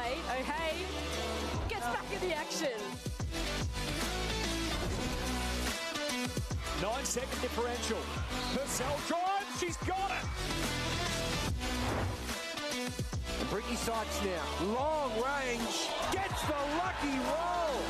O'Hay. O'Hay gets back in the action. 9-second differential. Purcell drives, she's got it! Bricky Sykes now, long range, gets the lucky roll!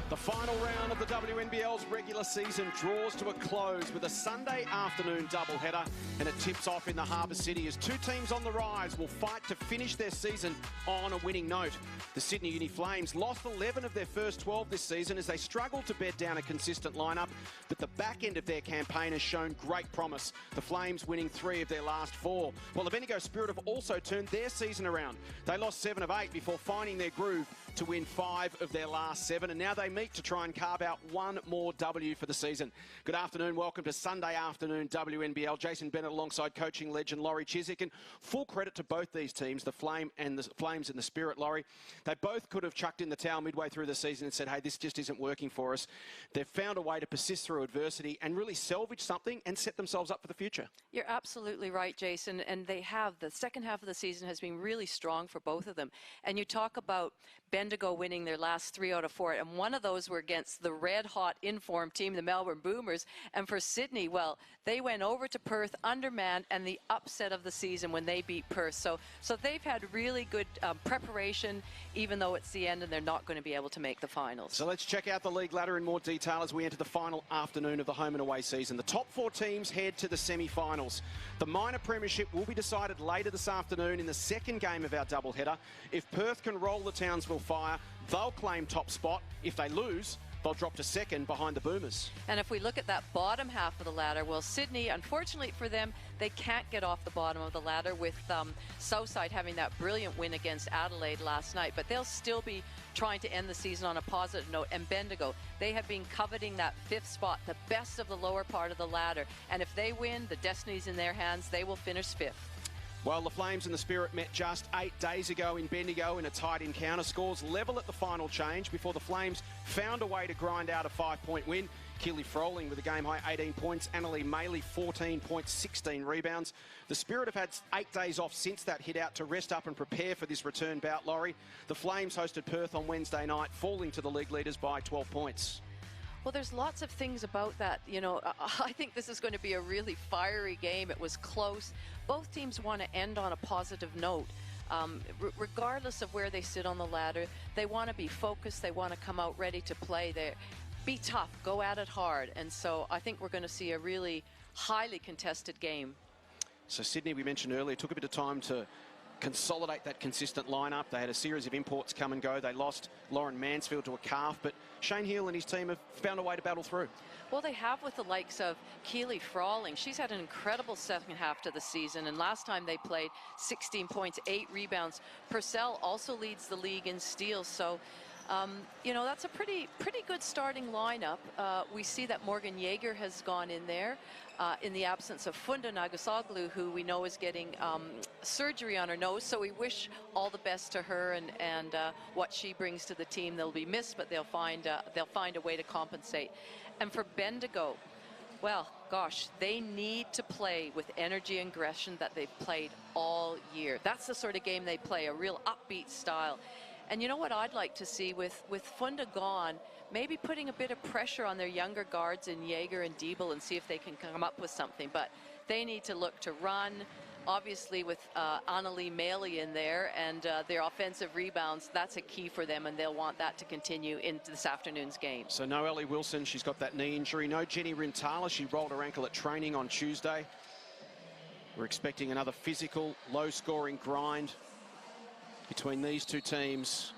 The final round of the WNBL's regular season draws to a close with a Sunday afternoon doubleheader, and it tips off in the Harbour City as two teams on the rise will fight to finish their season on a winning note. The Sydney Uni Flames lost 11 of their first 12 this season as they struggled to bed down a consistent lineup, but the back end of their campaign has shown great promise, the Flames winning 3 of their last 4. While the Bendigo Spirit have also turned their season around. They lost 7 of 8 before finding their groove to win 5 of their last 7, and now they meet to try and carve out one more W for the season. Good afternoon, welcome to Sunday afternoon WNBL. Jason Bennett alongside coaching legend Laurie Chiswick, and full credit to both these teams, the Flames and the Spirit, Laurie. They both could have chucked in the towel midway through the season and said, hey, this just isn't working for us. They've found a way to persist through adversity and really salvage something and set themselves up for the future. You're absolutely right, Jason, and they have. The second half of the season has been really strong for both of them. And you talk about Bendigo winning their last 3 out of 4, and one of those were against the red-hot informed team, the Melbourne Boomers. And for Sydney, well, they went over to Perth undermanned, and the upset of the season when they beat Perth. So they've had really good preparation, even though it's the end and they're not going to be able to make the finals. So let's check out the league ladder in more detail as we enter the final afternoon of the home and away season. The top 4 teams head to the semi-finals. The minor premiership will be decided later this afternoon in the second game of our doubleheader. If Perth can roll the Townsville Fire, they'll claim top spot. If they lose, they'll drop to second behind the Boomers. And if we look at that bottom half of the ladder, well, Sydney, unfortunately for them, they can't get off the bottom of the ladder with Southside having that brilliant win against Adelaide last night. But they'll still be trying to end the season on a positive note. And Bendigo, they have been coveting that 5th spot, the best of the lower part of the ladder. And if they win, the destiny's in their hands. They will finish 5th. Well, the Flames and the Spirit met just 8 days ago in Bendigo in a tight encounter. Scores level at the final change before the Flames found a way to grind out a 5-point win. Keely Froling with a game-high 18 points. Annalie Maley, 14 points, 16 rebounds. The Spirit have had 8 days off since that hit out to rest up and prepare for this return bout, Laurie. The Flames hosted Perth on Wednesday night, falling to the league leaders by 12 points. Well, there's lots of things about that. You know, I think this is going to be a really fiery game. It was close. Both teams want to end on a positive note. Regardless of where they sit on the ladder, they want to be focused. They want to come out ready to play. Be tough, go at it hard. And so I think we're going to see a really highly contested game. So Sydney, we mentioned earlier, took a bit of time to consolidate that consistent lineup. They had a series of imports come and go. They lost Lauren Mansfield to a calf, but Shane Heal and his team have found a way to battle through. Well, they have with the likes of Keely Froling. She's had an incredible second half to the season, and last time they played 16 points, 8 rebounds. Purcell also leads the league in steals, so you know, that's a pretty good starting lineup. We see that Morgan Yeager has gone in there in the absence of Funda Nagasoglu, who we know is getting surgery on her nose. So we wish all the best to her and what she brings to the team. They'll be missed, but they'll find a way to compensate. And for Bendigo, well, gosh, they need to play with energy and aggression that they've played all year. That's the sort of game they play, a real upbeat style. And you know what I'd like to see with Funda gone, maybe putting a bit of pressure on their younger guards in Yeager and Diebel and see if they can come up with something. But they need to look to run, obviously with Annalie Maley in there, and their offensive rebounds, that's a key for them, and they'll want that to continue into this afternoon's game. So no Ellie Wilson, she's got that knee injury. No Jenny Rintala, she rolled her ankle at training on Tuesday. We're expecting another physical, low-scoring grind between these two teams,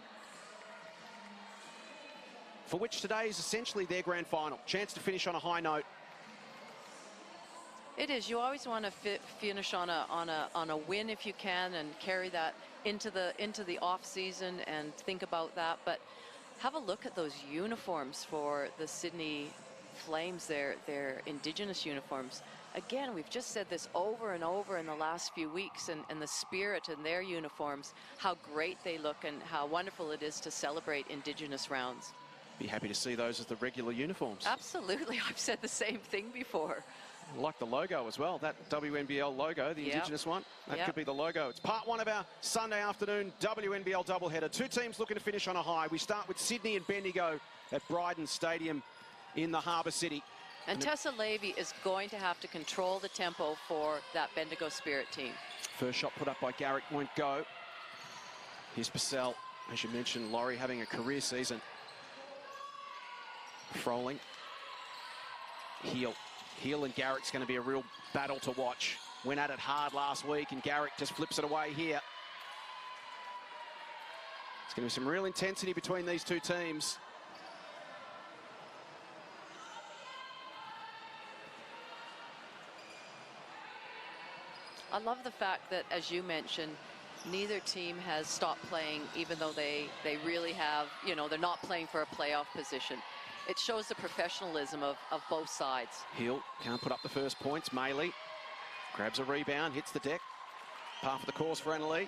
for which today is essentially their grand final. Chance to finish on a high note. It is. You always want to finish on a win if you can, and carry that into the off season and think about that. But have a look at those uniforms for the Sydney Flames. Their Indigenous uniforms. Again, we've just said this over and over in the last few weeks, and the Spirit in their uniforms, how great they look and how wonderful it is to celebrate Indigenous rounds. Be happy to see those as the regular uniforms. Absolutely. I've said the same thing before. I like the logo as well, that WNBL logo, the Indigenous one. That could be the logo. It's part one of our Sunday afternoon WNBL doubleheader. Two teams looking to finish on a high. We start with Sydney and Bendigo at Brydens Stadium in the Harbour City. And Tessa Levy is going to have to control the tempo for that Bendigo Spirit team. First shot put up by Garrick won't go. Here's Purcell. As you mentioned, Laurie having a career season. Froling. Heel and Garrick's going to be a real battle to watch. Went at it hard last week, and Garrick just flips it away here. It's going to be some real intensity between these two teams. I love the fact that, as you mentioned, neither team has stopped playing, even though they really have, you know, they're not playing for a playoff position. It shows the professionalism of both sides. Hill can't put up the first points. Maley grabs a rebound, hits the deck. Par for the course for Annalee.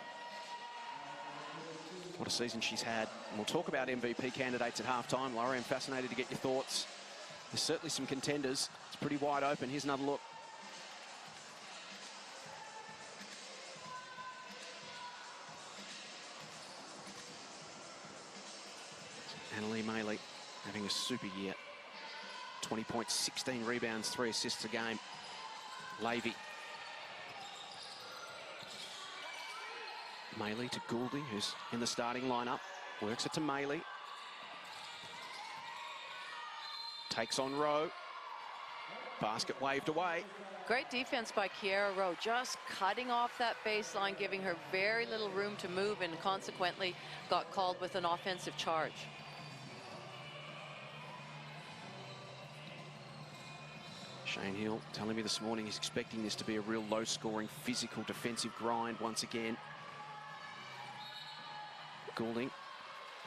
What a season she's had. And we'll talk about MVP candidates at halftime. Laurie, I'm fascinated to get your thoughts. There's certainly some contenders. It's pretty wide open. Here's another look. Annalee Maley having a super year. 20 points, 16 rebounds, 3 assists a game. Levy. Maley to Gouldy, who's in the starting lineup. Works it to Maley. Takes on Rowe. Basket waved away. Great defense by Kiera Rowe, just cutting off that baseline, giving her very little room to move, and consequently got called with an offensive charge. Shane Hill telling me this morning he's expecting this to be a real low-scoring, physical, defensive grind once again. Goulding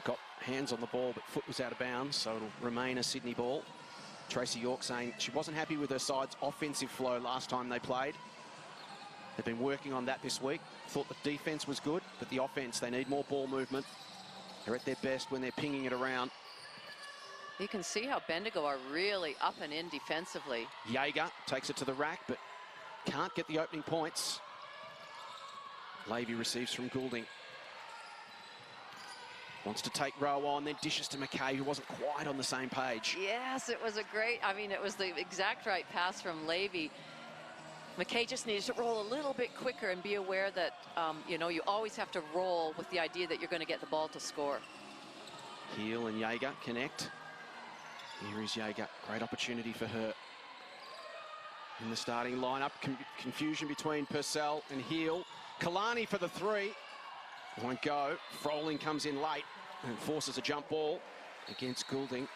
got hands on the ball, but foot was out of bounds, so it'll remain a Sydney ball. Tracy York saying she wasn't happy with her side's offensive flow last time they played. They've been working on that this week. Thought the defense was good, but the offense, they need more ball movement. They're at their best when they're pinging it around. You can see how Bendigo are really up and in defensively. Jaeger takes it to the rack, but can't get the opening points. Levy receives from Goulding. Wants to take Rowe on, then dishes to McKay, who wasn't quite on the same page. Yes, it was a great, I mean, it was the exact right pass from Levy. McKay just needs to roll a little bit quicker and be aware that, you know, you always have to roll with the idea that you're going to get the ball to score. Heel and Jaeger connect. Here is Jaeger, great opportunity for her. In the starting lineup, confusion between Purcell and Heel. Kalani for the three. Won't go. Froling comes in late and forces a jump ball against Goulding.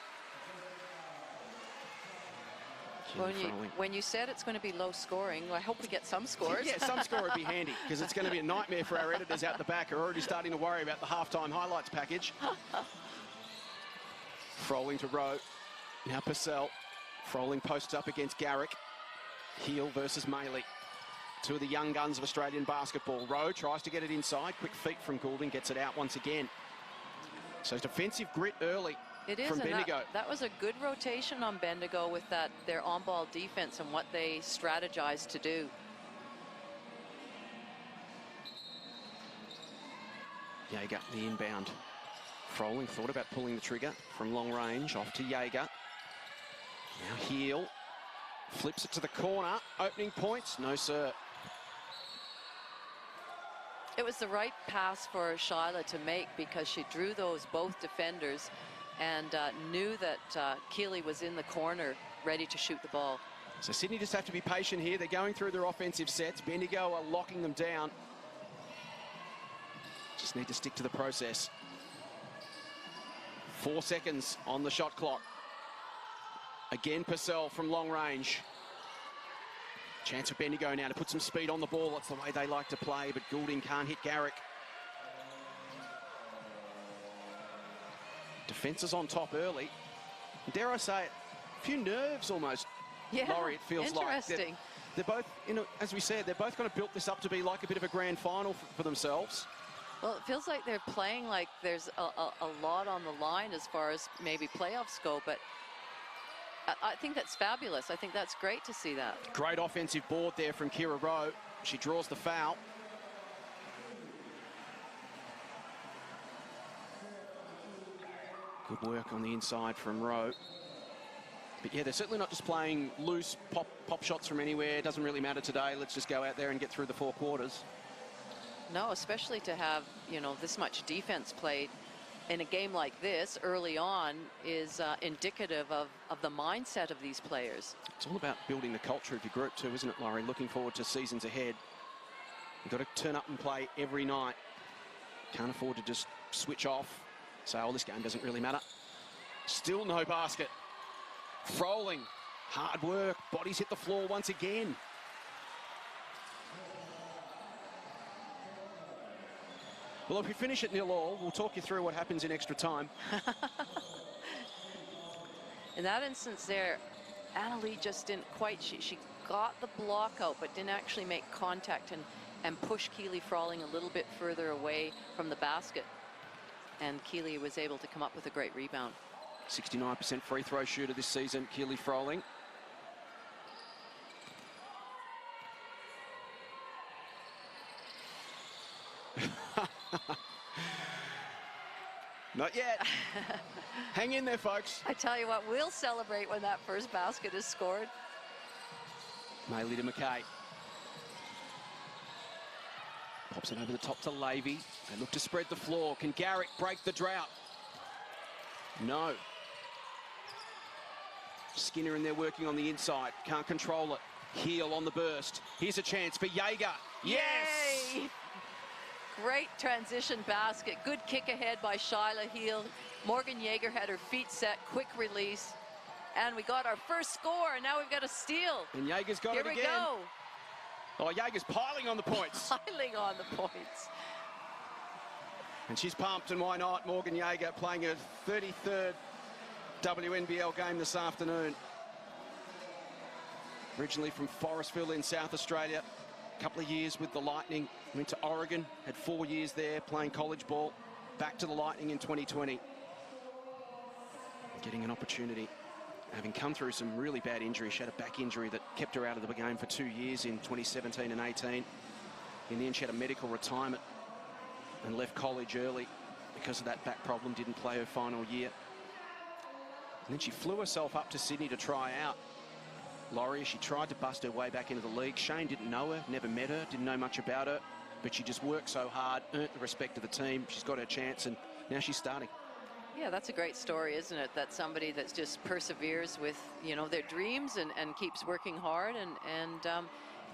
When you said it's going to be low scoring, I hope we get some scores. Yeah, some score would be handy, because it's going to be a nightmare for our editors out the back who are already starting to worry about the halftime highlights package. Froling to Rowe. Now Purcell. Froling posts up against Garrick. Heel versus Maley. Two of the young guns of Australian basketball. Rowe tries to get it inside. Quick feet from Goulding, gets it out once again. So defensive grit early from Bendigo. That was a good rotation on Bendigo with that their on-ball defense and what they strategized to do. Jaeger, the inbound. Froling thought about pulling the trigger from long range. Off to Jaeger. Now Heel. Flips it to the corner. Opening points. No, sir. It was the right pass for Shyla to make, because she drew those both defenders and knew that Keeley was in the corner ready to shoot the ball. So Sydney just have to be patient here. They're going through their offensive sets. Bendigo are locking them down. Just need to stick to the process. 4 seconds on the shot clock. Again, Purcell from long range. Chance for Bendigo now to put some speed on the ball. That's the way they like to play, but Goulding can't hit Garrick. Defence is on top early. Dare I say it, a few nerves almost. Yeah, Laurie, it feels like. interesting. They're both, you know, as we said, they're both kind of built this up to be like a bit of a grand final for themselves. Well, it feels like they're playing like there's a lot on the line as far as maybe playoffs go, but I think that's fabulous. I think that's great to see that. Great offensive board there from Kira Rowe. She draws the foul. Good work on the inside from Rowe. But yeah, they're certainly not just playing loose pop shots from anywhere. It doesn't really matter today. Let's just go out there and get through the 4 quarters. No, especially to have, you know, this much defense played in a game like this early on is indicative of the mindset of these players. It's all about building the culture of your group too, isn't it, Laurie? Looking forward to seasons ahead. You've got to turn up and play every night. Can't afford to just switch off. Say, oh, this game doesn't really matter. Still no basket. Froling. Hard work. Bodies hit the floor once again. Well, if we finish at 0-0, we'll talk you through what happens in extra time. In that instance there, Annalee just didn't quite, she got the block out, but didn't actually make contact and push Keely Froling a little bit further away from the basket. And Keely was able to come up with a great rebound. 69% free throw shooter this season, Keely Froling. Not yet. Hang in there, folks. I tell you what, we'll celebrate when that first basket is scored. Maley to McKay. Pops it over the top to Levy. They look to spread the floor. Can Garrick break the drought? No. Skinner in there working on the inside. Can't control it. Heel on the burst. Here's a chance for Jaeger. Yes! Yay! Great transition basket. Good kick ahead by Shyla Heel. Morgan Jaeger had her feet set. Quick release. And we got our first score. And now we've got a steal. And Jaeger's got it again. Here we go. Oh, Jaeger's piling on the points. Piling on the points. And she's pumped, and why not? Morgan Jaeger playing her 33rd WNBL game this afternoon. Originally from Forestville in South Australia. A couple of years with the Lightning. Went to Oregon, had 4 years there playing college ball. Back to the Lightning in 2020. Getting an opportunity. Having come through some really bad injuries. She had a back injury that kept her out of the game for 2 years in 2017 and 18. In the end, she had a medical retirement and left college early because of that back problem. Didn't play her final year. And then she flew herself up to Sydney to try out. Laurie, she tried to bust her way back into the league. Shane didn't know her, never met her, didn't know much about her, but she just worked so hard, earned the respect of the team. She's got her chance, and now she's starting. Yeah, that's a great story, isn't it? That somebody that just perseveres with, you know, their dreams and keeps working hard. And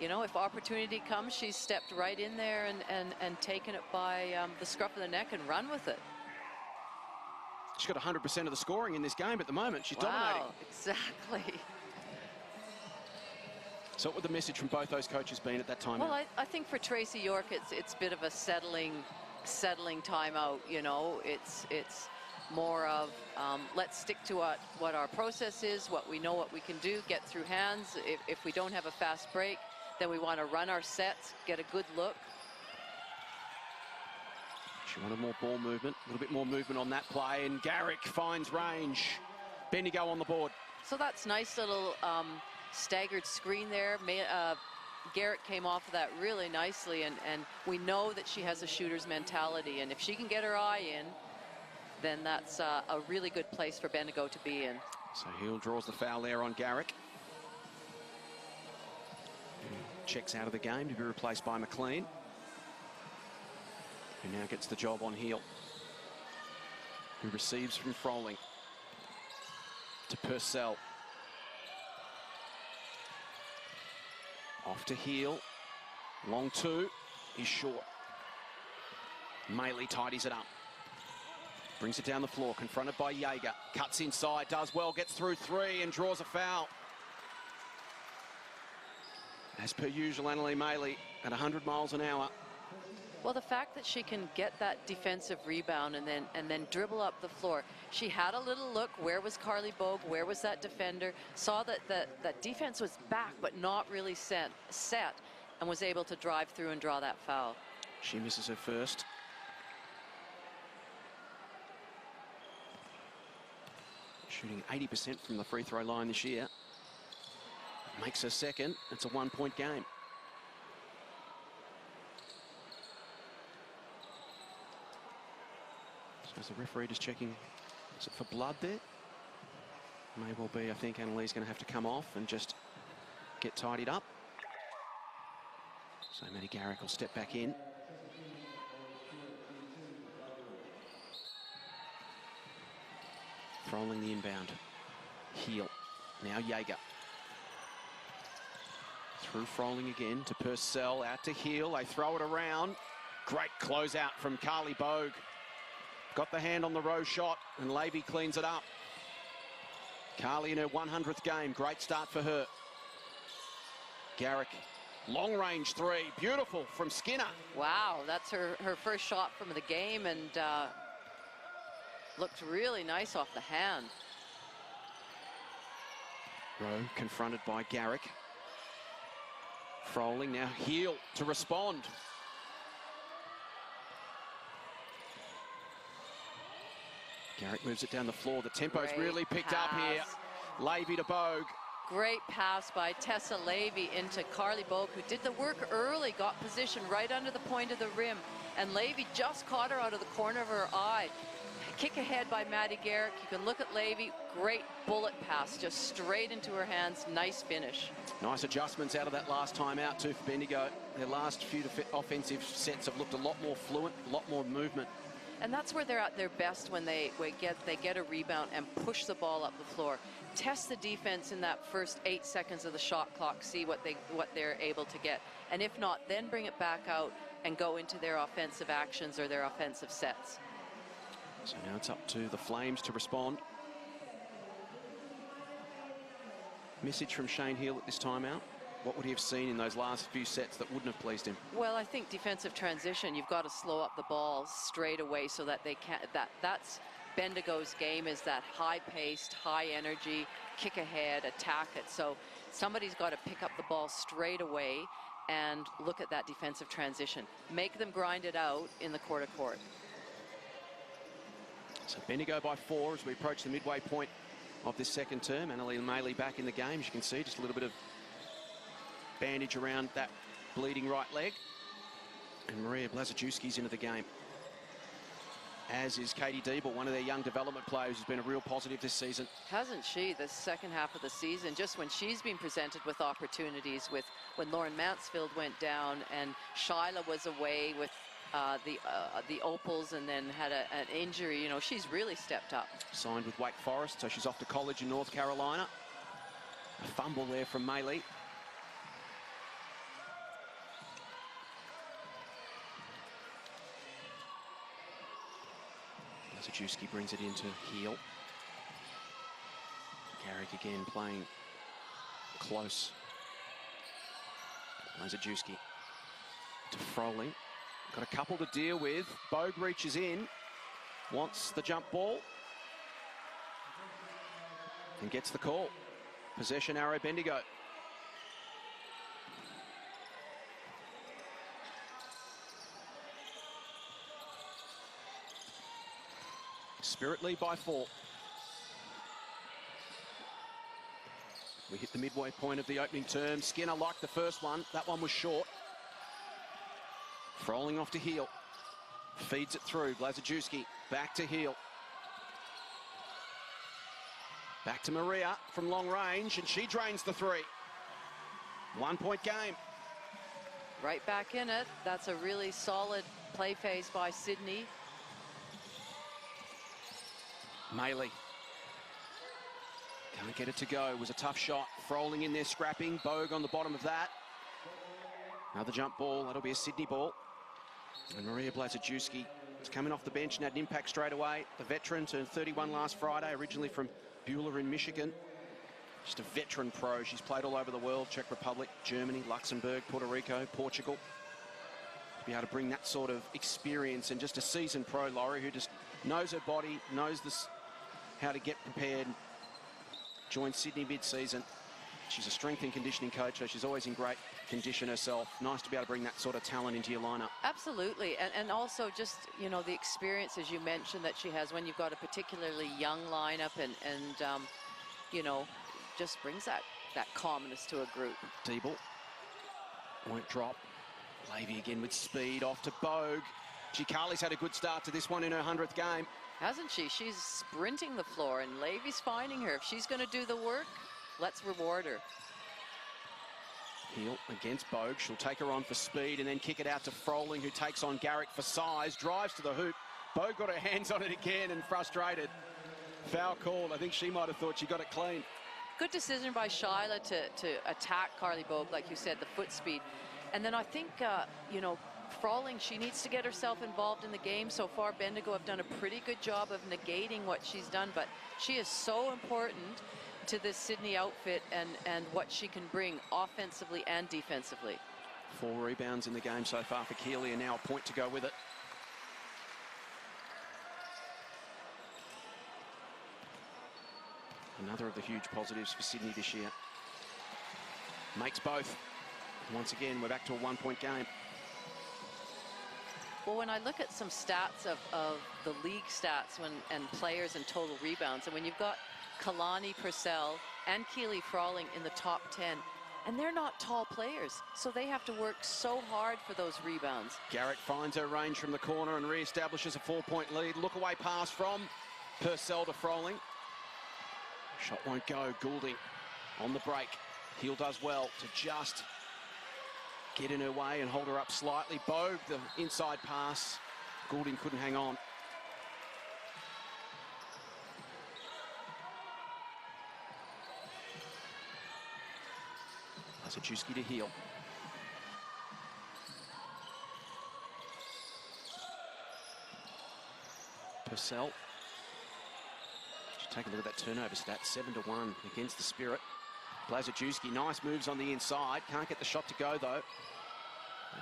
you know, if opportunity comes, she's stepped right in there and taken it by the scruff of the neck and run with it. She's got 100% of the scoring in this game at the moment. She's dominating. Exactly. So what would the message from both those coaches been at that time? Well, I think for Tracy York, it's a bit of a settling timeout. You know, it's more of let's stick to what our process is, what we know, what we can do, get through hands. If we don't have a fast break, then we want to run our sets, get a good look. She wanted more ball movement, a little bit more movement on that play, and Garrick finds range. Bendigo on the board. So that's nice little staggered screen there. Garrett came off of that really nicely, and we know that she has a shooter's mentality, and if she can get her eye in, then that's a really good place for Bendigo to be in. So Hill draws the foul there on Garrick. Checks out of the game to be replaced by McLean, who now gets the job on Heel, who receives from Froling to Purcell. Off to Heel. Long two is short. Maley tidies it up. Brings it down the floor, confronted by Jaeger. Cuts inside, does well, gets through three and draws a foul. As per usual, Annalee Maley at 100 miles an hour. Well, the fact that she can get that defensive rebound and then dribble up the floor. She had a little look. Where was Carly Bogue? Where was that defender? Saw that that defense was back, but not really set, and was able to drive through and draw that foul. She misses her first. shooting 80% from the free throw line this year. Makes her second. It's a 1-point game. So is the referee just checking, is it for blood there? May well be. I think Annalie's going to have to come off and just get tidied up. So Maddie Garrick will step back in. Throwing the inbound. Heel. Now Jaeger. Through Froling again to Purcell, out to Heel. They throw it around. Great closeout from Carly Bogue. Got the hand on the row shot, and Levy cleans it up. Carly in her 100th game. Great start for her. Garrick, long range three. Beautiful from Skinner. Wow, that's her first shot from the game, and looked really nice off the hand. Rowe confronted by Garrick. Froling now Heel to respond. Garrick moves it down the floor. The tempo's really picked up here. Levy to Bogue. Great pass by Tessa Levy into Carly Bogue, who did the work early, got position right under the point of the rim, and Levy just caught her out of the corner of her eye. Kick ahead by Maddie Garrick. You can look at Levy. Great bullet pass, just straight into her hands. Nice finish. Nice adjustments out of that last time out too for Bendigo. Their last few offensive sets have looked a lot more fluent, a lot more movement. And that's where they're at their best, when they get a rebound and push the ball up the floor. Test the defense in that first 8 seconds of the shot clock, see what they're able to get. And if not, then bring it back out and go into their offensive actions or their offensive sets. So now it's up to the Flames to respond. Message from Shane Hill at this timeout. What would he have seen in those last few sets that wouldn't have pleased him? Well, I think defensive transition, you've got to slow up the ball straight away so that they can't, that's Bendigo's game, is that high-paced, high-energy, kick ahead, attack it. So somebody's got to pick up the ball straight away and look at that defensive transition. Make them grind it out in the quarter court. So Bendigo by 4 as we approach the midway point of this second term. Annalie Maley back in the game. As you can see, just a little bit of bandage around that bleeding right leg. And Maria Blazajewski's into the game, as is Katie Diebel, one of their young development players who's been a real positive this season. Hasn't she, the second half of the season, just when she's been presented with opportunities, with when Lauren Mansfield went down and Shyla was away with the Opals and then had an injury, you know, she's really stepped up. Signed with Wake Forest, so she's off to college in North Carolina. A fumble there from Maley. Blazajewski brings it into Heel. Garrick again playing close. Blazajewski to Froling. Got a couple to deal with. Bogue reaches in, wants the jump ball, and gets the call. Possession arrow Bendigo. Spirit lead by 4. We hit the midway point of the opening term. Skinner liked the first one. That one was short. Froling off to Heel. Feeds it through. Blazajewski back to Heel. Back to Maria from long range, and she drains the 3. 1-point game. Right back in it. That's a really solid play phase by Sydney. Maley. Can't get it to go. It was a tough shot. Froling in there scrapping. Bogue on the bottom of that. Another jump ball. That'll be a Sydney ball. And Maria Blazajewski is coming off the bench and had an impact straight away. The veteran turned 31 last Friday, originally from Beulah in Michigan. Just a veteran pro. She's played all over the world: Czech Republic, Germany, Luxembourg, Puerto Rico, Portugal. To be able to bring that sort of experience, and just a seasoned pro, Laurie, who just knows her body, knows this, how to get prepared. Joined Sydney mid-season. She's a strength and conditioning coach, so she's always in great condition herself. Nice to be able to bring that sort of talent into your lineup. Absolutely, and also just, you know, the experience, as you mentioned, that she has when you've got a particularly young lineup, and you know, just brings that calmness to a group. Diebel won't drop. Levy again with speed off to Bogue. Carly's had a good start to this one in her 100th game. Hasn't she? She's sprinting the floor, and Levy's finding her. If she's going to do the work, let's reward her. Heel against Bogue. She'll take her on for speed and then kick it out to Froling, who takes on Garrick for size, drives to the hoop. Bogue got her hands on it again and frustrated. Foul called. I think she might have thought she got it clean. Good decision by Shyla to attack Carly Bogue, like you said, the foot speed. And then I think, you know, Froling, she needs to get herself involved in the game. So far, Bendigo have done a pretty good job of negating what she's done, but she is so important to this Sydney outfit and what she can bring offensively and defensively. 4 rebounds in the game so far for Keeley, and now a point to go with it. Another of the huge positives for Sydney this year. Makes both. Once again, we're back to a 1-point game. Well, when I look at some stats of the league stats and players and total rebounds, and when you've got Kalani, Purcell, and Keely Froling in the top 10, and they're not tall players, so they have to work so hard for those rebounds. Garrick finds her range from the corner and re-establishes a 4-point lead. Look away pass from Purcell to Froling. Shot won't go. Goulding on the break. Heel does well to just get in her way and hold her up slightly. Bogue, the inside pass. Goulding couldn't hang on. Lazarczewski to Heel. Purcell. Take a look at that turnover stat, 7-1 against the Spirit. Blazajewski, nice moves on the inside. Can't get the shot to go, though.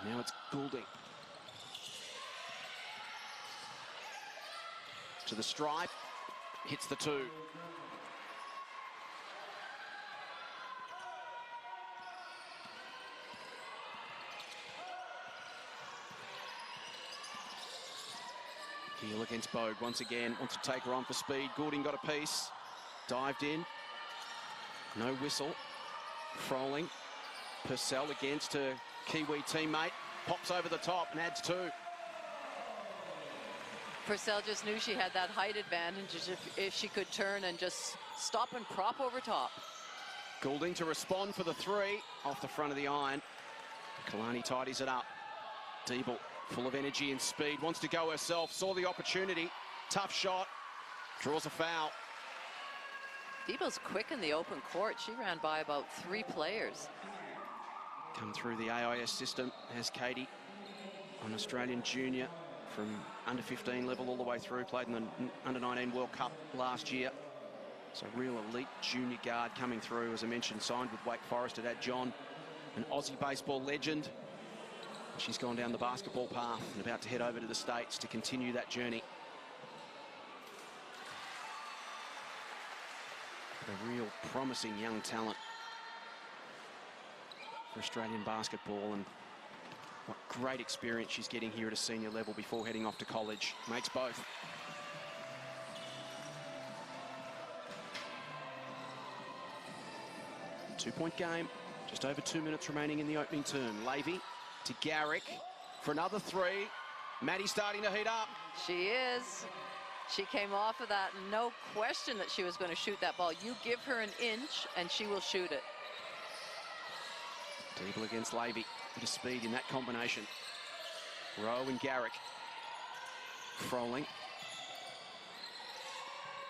And now it's Goulding. To the stripe. Hits the 2. Heel against Bogue once again. Wants to take her on for speed. Goulding got a piece. Dived in. No whistle. Froling. Purcell against her Kiwi teammate. Pops over the top and adds 2. Purcell just knew she had that height advantage if she could turn and just stop and prop over top. Goulding to respond for the 3. Off the front of the iron. Kalani tidies it up. Diebel, full of energy and speed, wants to go herself, saw the opportunity, tough shot, draws a foul. Diebel's quick in the open court. She ran by about 3 players. Come through the AIS system as Katie, an Australian junior from under 15 level all the way through, played in the under 19 World Cup last year. So real elite junior guard coming through, as I mentioned, signed with Wake Forest at John, an Aussie baseball legend. She's gone down the basketball path and about to head over to the States to continue that journey. A real promising young talent for Australian basketball, and what great experience she's getting here at a senior level before heading off to college. Makes both. Two-point game, just over 2 minutes remaining in the opening term. Levy to Garrick for another 3. Maddie starting to heat up. She is. She came off of that. No question that she was going to shoot that ball. You give her an inch and she will shoot it. Diebel against Levy. Bit of speed in that combination. Rowe and Garrick. Froling.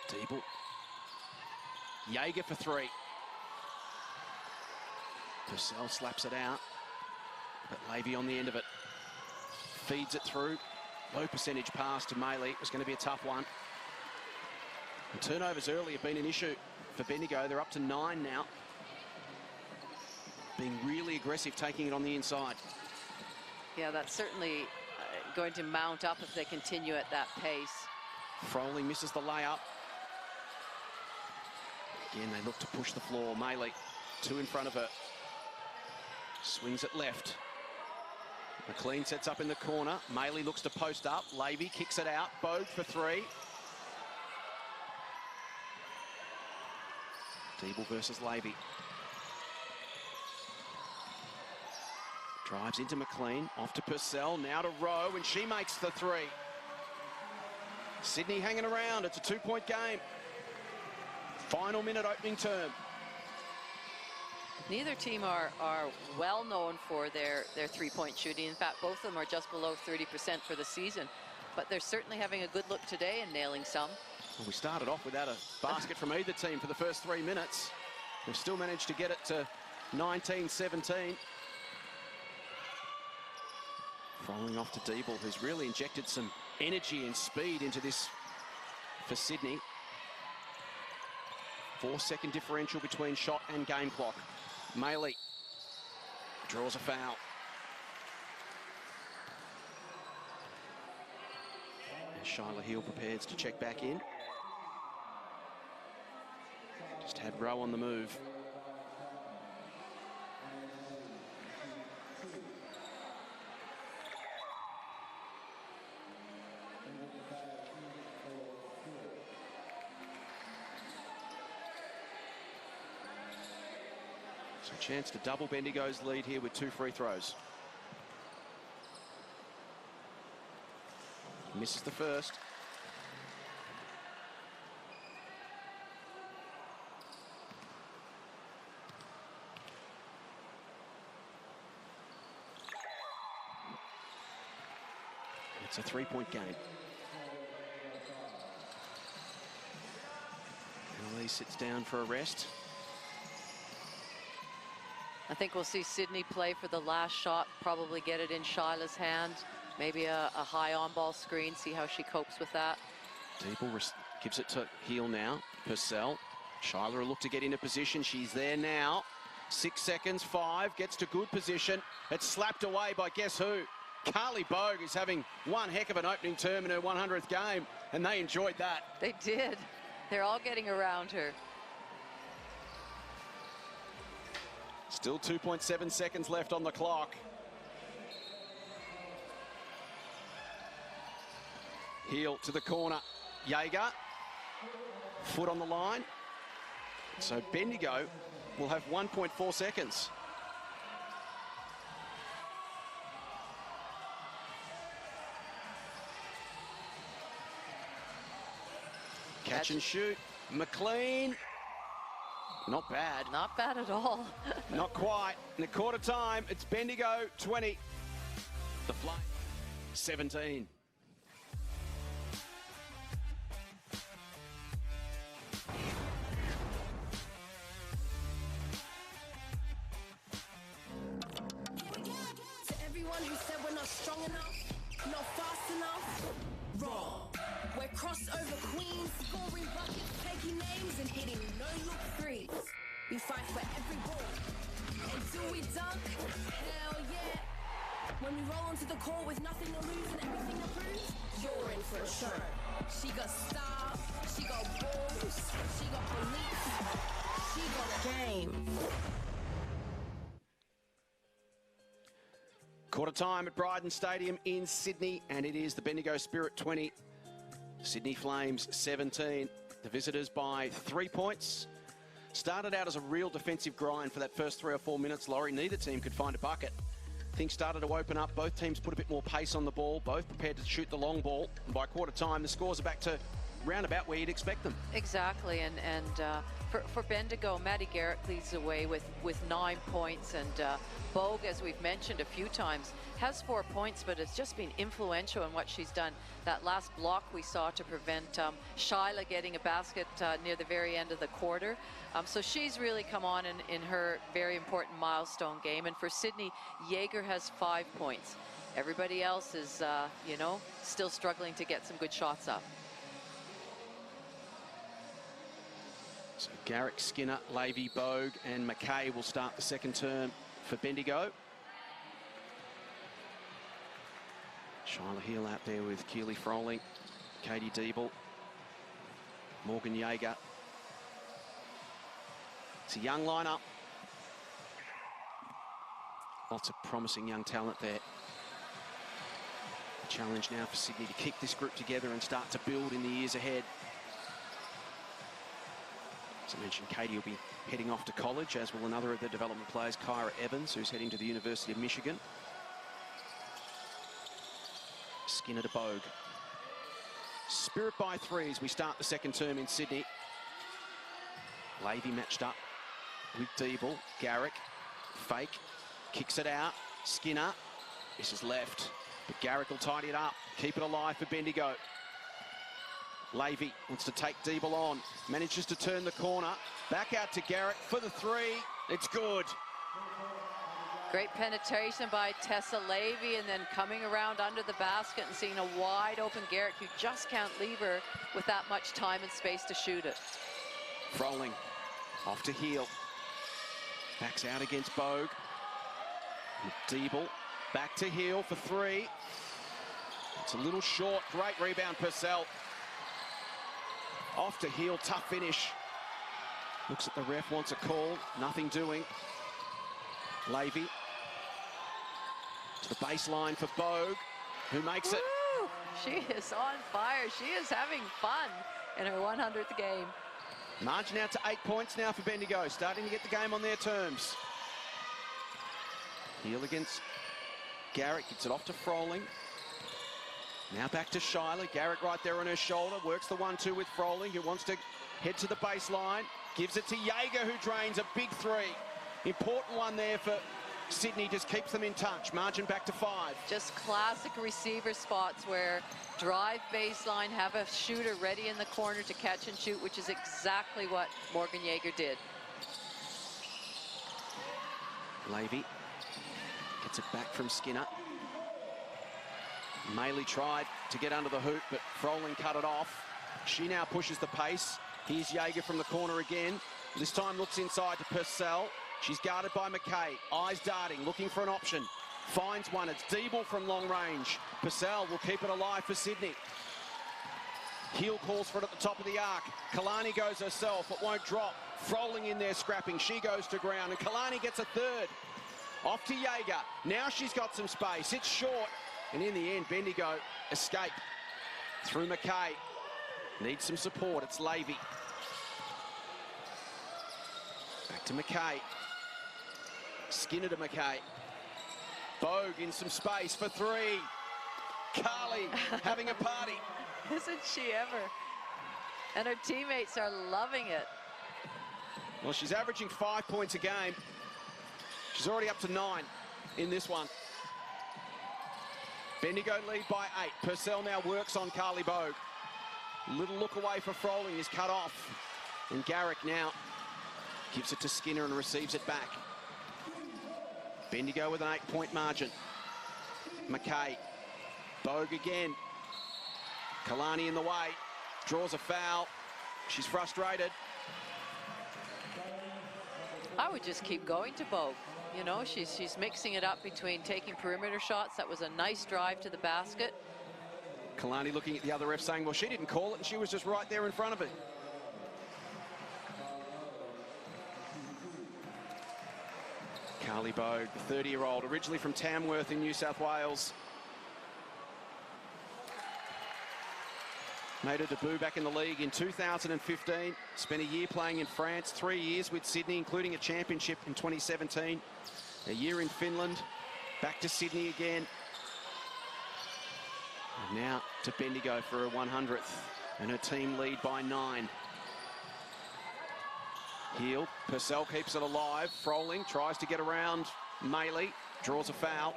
Diebel. Jaeger for 3. Purcell slaps it out. But Levy on the end of it. Feeds it through. Low percentage pass to Maley. It was going to be a tough one. And turnovers early have been an issue for Bendigo. They're up to 9 now. Being really aggressive, taking it on the inside. Yeah, that's certainly going to mount up if they continue at that pace. Froling misses the layup. Again, they look to push the floor. Maley Two in front of her. Swings it left. McLean sets up in the corner. Maley looks to post up. Lavey kicks it out. Bogue for three. Deeble versus Lavey. Drives into McLean. Off to Purcell. Now to Rowe, and she makes the three. Sydney hanging around. It's a two-point game. Final minute opening term. Neither team are well known for their three-point shooting. In fact, both of them are just below 30% for the season. But they're certainly having a good look today and nailing some. Well, we started off without a basket from either team for the first 3 minutes. They've still managed to get it to 19-17. Following off to Deeble, who's really injected some energy and speed into this for Sydney. 4-second differential between shot and game clock. Maley draws a foul. And Shyla Heal prepares to check back in. Just had Rowe on the move. So a chance to double Bendigo's lead here with 2 free throws. Misses the first. It's a 3-point game. Lee sits down for a rest. I think we'll see Sydney play for the last shot, probably get it in Shyla's hand. Maybe a high on-ball screen, see how she copes with that. Deeble gives it to Heal now. Purcell. Shyla will look to get into position. She's there now. 6 seconds, 5. Gets to good position. It's slapped away by guess who? Carly Bogue is having one heck of an opening term in her 100th game, and they enjoyed that. They did. They're all getting around her. Still 2.7 seconds left on the clock. Heal to the corner. Jaeger. Foot on the line. So Bendigo will have 1.4 seconds. Catch and shoot. McLean. Not bad. Not bad at all. Not quite. In the quarter time, it's Bendigo 20. The Flames 17. To everyone who said we're not strong enough, not fast enough, wrong. We're crossover queens, scoring buckets, taking names and hitting no-look threes. We fight for every ball. Until we dunk, hell yeah. When we roll onto the court with nothing to lose and everything to prove, you're in for a show. She got style, she got balls, she got belief, she got a game. Quarter time at Brydens Stadium in Sydney, and it is the Bendigo Spirit 20. Sydney Flames 17. The visitors by 3 points. Started out as a real defensive grind for that first 3 or 4 minutes, Laurie. Neither team could find a bucket. Things started to open up. Both teams put a bit more pace on the ball. Both prepared to shoot the long ball. And by quarter time, the scores are back to round about where you'd expect them. Exactly, and for Bendigo, Maddie Garrett leads the way with 9 points, and Bogue, as we've mentioned a few times, has 4 points, but it's just been influential in what she's done. That last block we saw to prevent Shyla getting a basket near the very end of the quarter. So she's really come on in her very important milestone game. And for Sydney, Jaeger has 5 points. Everybody else is, you know, still struggling to get some good shots up. So Garrick, Skinner, Lavey, Bogue and McKay will start the second term for Bendigo. Shyla Heal out there with Keely Froling, Katie Deeble, Morgan Jaeger. It's a young lineup. Lots of promising young talent there. The challenge now for Sydney to keep this group together and start to build in the years ahead. As I mentioned, Katie will be heading off to college, as will another of the development players, Kyra Evans, who's heading to the University of Michigan. Skinner to Bogue. Spirit by three as we start the second term in Sydney. Levy matched up with Deeble. Garrick, fake, kicks it out. Skinner, this is left, but Garrick will tidy it up. Keep it alive for Bendigo. Levy wants to take Deeble on, manages to turn the corner. Back out to Garrick for the three. It's good. Great penetration by Tessa Levy, and then coming around under the basket and seeing a wide open Garrick. You just can't leave her with that much time and space to shoot it. Froling off to Heel. Backs out against Bogue. Deeble back to Heel for three. It's a little short. Great rebound, Purcell. Off to Heel, tough finish. Looks at the ref, wants a call. Nothing doing. Levy to the baseline for Bogue, who makes it. Woo! She is on fire. She is having fun in her 100th game. Margin out to 8 points now for Bendigo, starting to get the game on their terms. Heel against Garrick, gets it off to Froling. Now back to Schuyler. Garrick right there on her shoulder, works the 1-2 with Froling, who wants to head to the baseline. Gives it to Jaeger, who drains a big three. Important one there for Sydney, just keeps them in touch. Margin back to 5. Just classic receiver spots where drive baseline, have a shooter ready in the corner to catch and shoot, which is exactly what Morgan Jaeger did. Levy gets it back from Skinner. Maley tried to get under the hoop, but Froling cut it off. She now pushes the pace. Here's Jaeger from the corner again. This time looks inside to Purcell. She's guarded by McKay. Eyes darting, looking for an option. Finds one. It's Deeble from long range. Purcell will keep it alive for Sydney. Heel calls for it at the top of the arc. Kalani goes herself, but won't drop. Froling in there scrapping. She goes to ground, and Kalani gets a third. Off to Jaeger. Now she's got some space. It's short. And in the end, Bendigo escape through McKay. Needs some support. It's Levy. Back to McKay. Skinner to McKay. Bogue in some space for three. Carly having a party. Isn't she ever? And her teammates are loving it. Well, she's averaging 5 points a game. She's already up to 9 in this one. Bendigo lead by 8. Purcell now works on Carly Bogue. Little look away for Froling is cut off. And Garrick now gives it to Skinner and receives it back. Bendigo with an 8-point margin. McKay. Bogue again. Kalani in the way. Draws a foul. She's frustrated. I would just keep going to Bogue. You know, she's mixing it up between taking perimeter shots. That was a nice drive to the basket. Kalani looking at the other ref saying, well, she didn't call it and she was just right there in front of it. Carly Bogue, the 30-year-old, originally from Tamworth in New South Wales. Made her debut back in the league in 2015. Spent a year playing in France, 3 years with Sydney, including a championship in 2017. A year in Finland, back to Sydney again. And now to Bendigo for her 100th. And her team lead by 9. Heel, Purcell keeps it alive. Froling tries to get around Maley, draws a foul.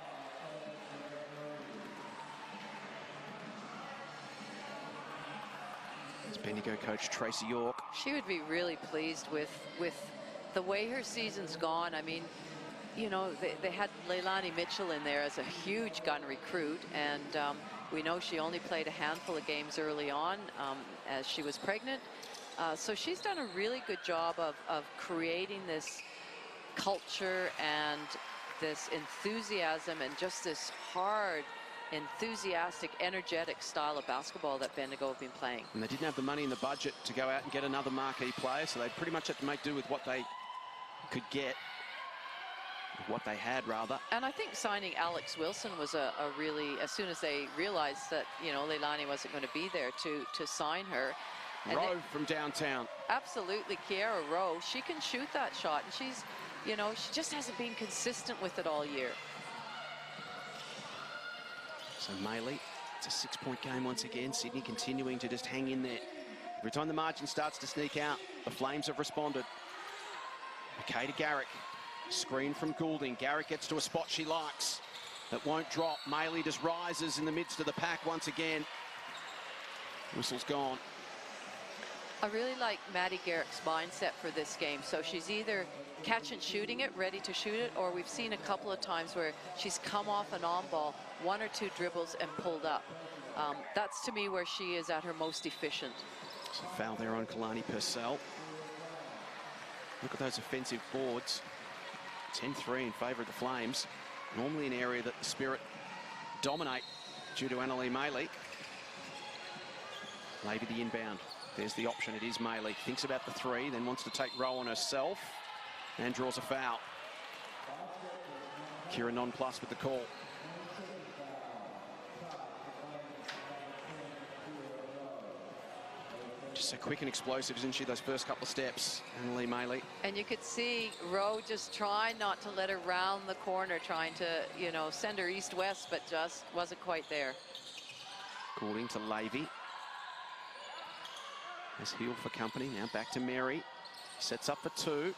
It's Bendigo coach Tracy York. She would be really pleased with the way her season's gone. I mean, you know, they had Leilani Mitchell in there as a huge gun recruit, and we know she only played a handful of games early on as she was pregnant. So she's done a really good job of creating this culture and this enthusiasm and just this hard, enthusiastic, energetic style of basketball that Bendigo have been playing. And they didn't have the money in the budget to go out and get another marquee player, so they pretty much had to make do with what they could get. what they had, rather. And I think signing Alex Wilson was a really, as soon as they realized that, you know, Leilani wasn't going to be there to sign her. And Rowe from downtown. Absolutely, Kiara Rowe. She can shoot that shot, and she's, you know, she just hasn't been consistent with it all year. So Maley, it's a 6-point game once again. Sydney continuing to just hang in there. Every time the margin starts to sneak out, the Flames have responded. McKay to Garrick. Screen from Goulding. Garrick gets to a spot she likes. That won't drop. Maley just rises in the midst of the pack once again. Whistle's gone. I really like Maddie Garrick's mindset for this game. So she's either catch and shooting it, ready to shoot it, or we've seen a couple of times where she's come off an on ball, 1 or 2 dribbles and pulled up. That's to me where she is at her most efficient. So foul there on Kalani Purcell. Look at those offensive boards. 10-3 in favour of the Flames. Normally an area that the Spirit dominate due to Annalee Maley. Maybe the inbound. There's the option. It is Maley. Thinks about the 3, then wants to take Rowe on herself and draws a foul. Kira nonplussed with the call. Just so quick and explosive, isn't she, those first couple of steps, Annalee Maley. And you could see Rowe just trying not to let her round the corner, trying to, you know, send her east-west, but just wasn't quite there. Goulding to Levy. There's Heel for company. Now back to Mary. Sets up for 2.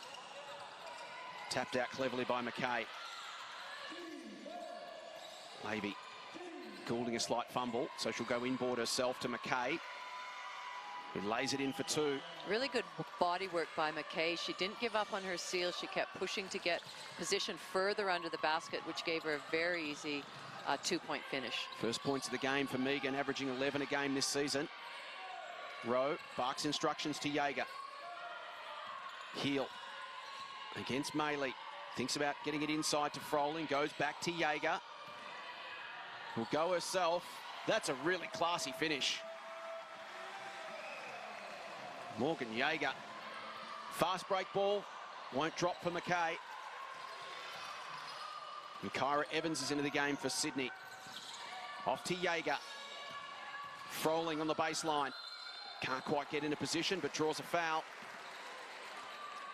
Tapped out cleverly by McKay. Levy. Goulding a slight fumble, so she'll go inboard herself to McKay, who lays it in for 2. Really good body work by McKay. She didn't give up on her seal. She kept pushing to get position further under the basket, which gave her a very easy 2-point finish. First points of the game for Megan, averaging 11 a game this season. Rowe barks instructions to Jaeger. Heel against Maley. Thinks about getting it inside to Froling. Goes back to Jaeger. Will go herself. That's a really classy finish. Morgan Jaeger. Fast break ball. Won't drop for McKay. And Kyra Evans is into the game for Sydney. Off to Jaeger. Froling on the baseline. Can't quite get into position, but draws a foul.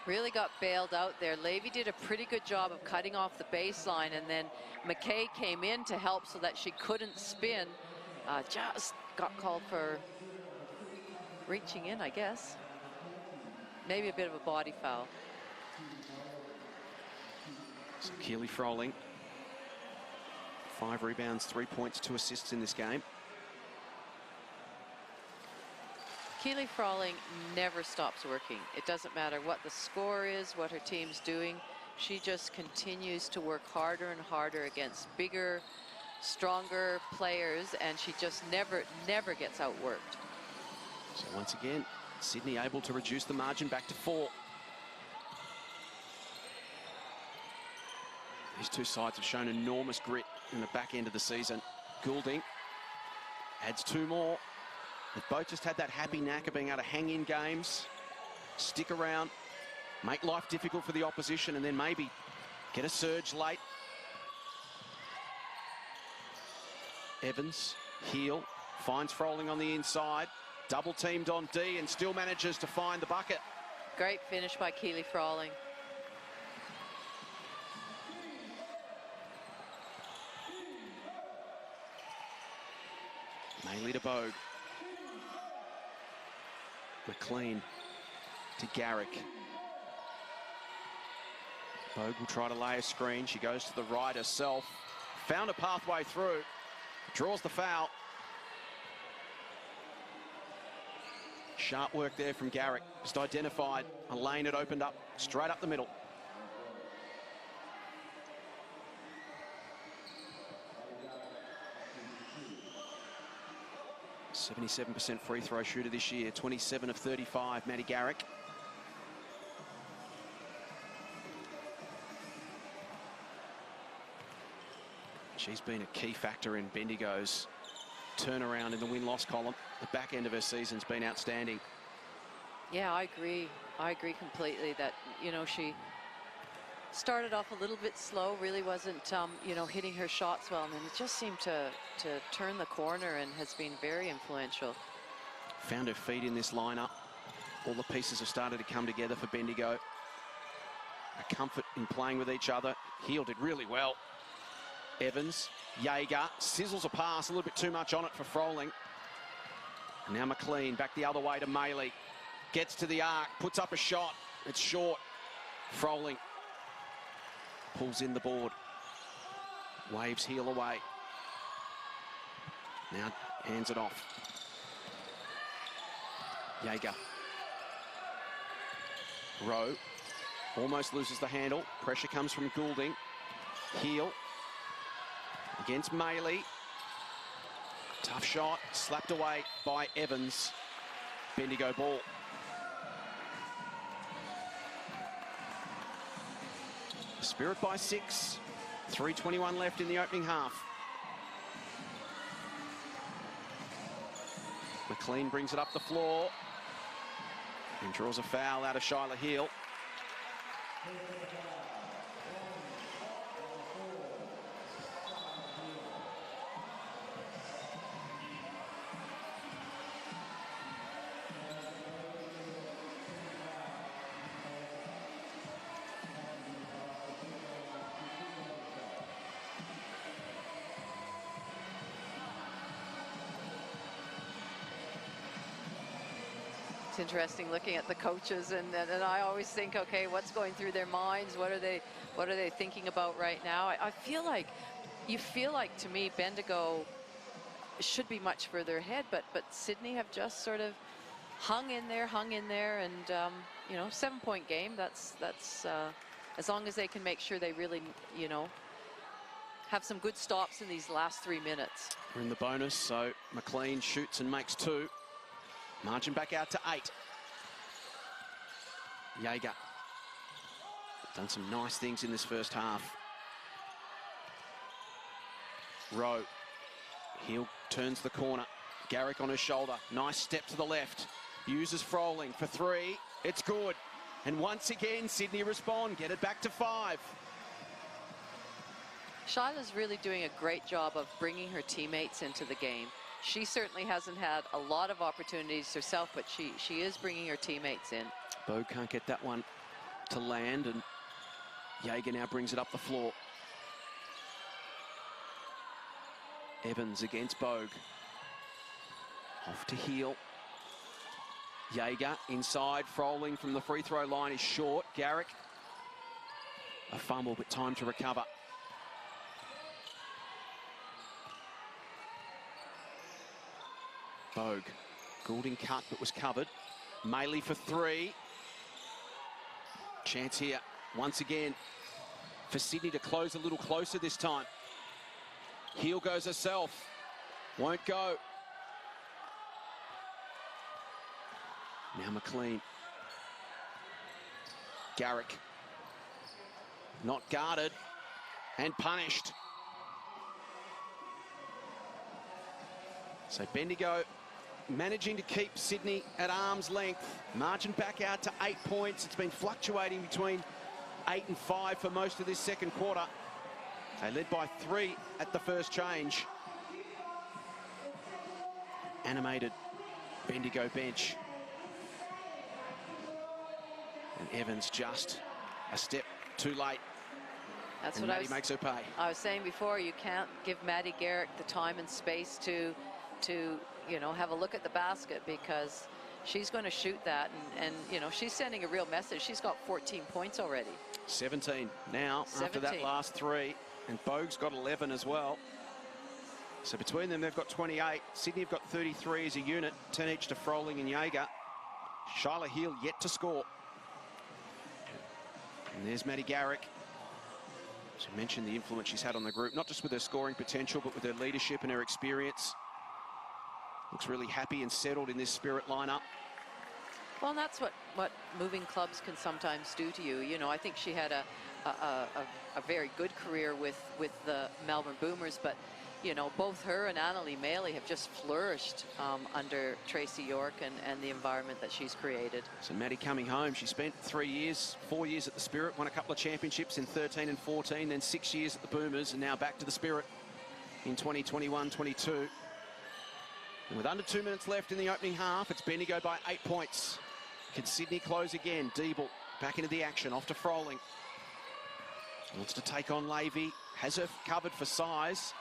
Really got bailed out there. Levy did a pretty good job of cutting off the baseline, and then McKay came in to help so that she couldn't spin. Just got called for reaching in, I guess. Maybe a bit of a body foul. So Keely Froling. 5 rebounds, 3 points, 2 assists in this game. Keely Froling never stops working. It doesn't matter what the score is, what her team's doing. She just continues to work harder and harder against bigger, stronger players, and she just never gets outworked. So once again, Sydney able to reduce the margin back to 4. These two sides have shown enormous grit in the back end of the season. Goulding adds 2 more. They've both just had that happy knack of being able to hang in games, stick around, make life difficult for the opposition, and then maybe get a surge late. Evans, heel, finds Froling on the inside, double teamed on D, and still manages to find the bucket. Great finish by Keely Froling. Maley to Bogue. McLean to Garrick. Bogue will try to lay a screen. She goes to the right herself. Found a pathway through. Draws the foul. Sharp work there from Garrick. Just identified a lane that opened up straight up the middle. .77% free throw shooter this year, 27 of 35, Maddie Garrick. She's been a key factor in Bendigo's turnaround in the win-loss column. The back end of her season's been outstanding. Yeah, I agree. I agree completely that, you know, she started off a little bit slow, really wasn't, you know, hitting her shots well, and then it just seemed to turn the corner and has been very influential. Found her feet in this lineup. All the pieces have started to come together for Bendigo. A comfort in playing with each other. Heel did really well. Evans, Jaeger, sizzles a pass, a little bit too much on it for Froling. And now McLean back the other way to Maley. Gets to the arc, puts up a shot. It's short. Froling pulls in the board. Waves heel away. Now hands it off. Jaeger. Rowe almost loses the handle. Pressure comes from Goulding. Heel against Maley. Tough shot, slapped away by Evans. Bendigo ball. Spirit by 6. 3:21 left in the opening half. McLean brings it up the floor and draws a foul out of Shyla Heel. It's interesting looking at the coaches, and I always think, okay, what's going through their minds? What are they thinking about right now? I feel like, to me, Bendigo should be much further ahead, but Sydney have just sort of hung in there, and you know, 7-point game. That's as long as they can make sure they really, you know, have some good stops in these last 3 minutes. We're in the bonus, so McLean shoots and makes 2. Margin back out to 8. Jaeger done some nice things in this first half. Rowe. Heel turns the corner. Garrick on his shoulder. Nice step to the left. Uses Froling for 3. It's good. And once again, Sydney respond. Get it back to 5. Shyla's really doing a great job of bringing her teammates into the game. She certainly hasn't had a lot of opportunities herself, but she is bringing her teammates in. Bogue can't get that one to land, and Jaeger now brings it up the floor. Evans against Bogue. Off to Heel. Jaeger inside, Froling from the free throw line is short. Garrick. A fumble, but time to recover. Bogue. Goulding cut, but was covered. Maley for 3. Chance here, once again, for Sydney to close a little closer this time. Heel goes herself. Won't go. Now McLean. Garrick. Not guarded and punished. So Bendigo managing to keep Sydney at arm's length. Margin back out to 8 points. It's been fluctuating between 8 and 5 for most of this second quarter. They led by 3 at the first change. Animated Bendigo bench. And Evans just a step too late. That's and what Maddie makes her pay. I was saying before, you can't give Maddie Garrick the time and space to you know, have a look at the basket, because she's going to shoot that, and you know, she's sending a real message. She's got 14 points already. 17 now 17. After that last 3, and Bogue's got 11 as well. So between them, they've got 28. Sydney have got 33 as a unit, 10 each to Froling and Jaeger. Shyla Heel yet to score. And there's Maddie Garrick. She mentioned the influence she's had on the group, not just with her scoring potential, but with her leadership and her experience. Looks really happy and settled in this Spirit lineup. Well, and that's what moving clubs can sometimes do to you. You know, I think she had a very good career with the Melbourne Boomers, but you know, both her and Annalie Maley have just flourished under Tracy York and the environment that she's created. So Maddie coming home, she spent 4 years at the Spirit, won a couple of championships in 13 and 14, then 6 years at the Boomers, and now back to the Spirit in 2021-22. And with under 2 minutes left in the opening half, it's Bendigo by 8 points. Can Sydney close again? Diebel back into the action, off to Froling. Wants to take on Levy, has her covered for size.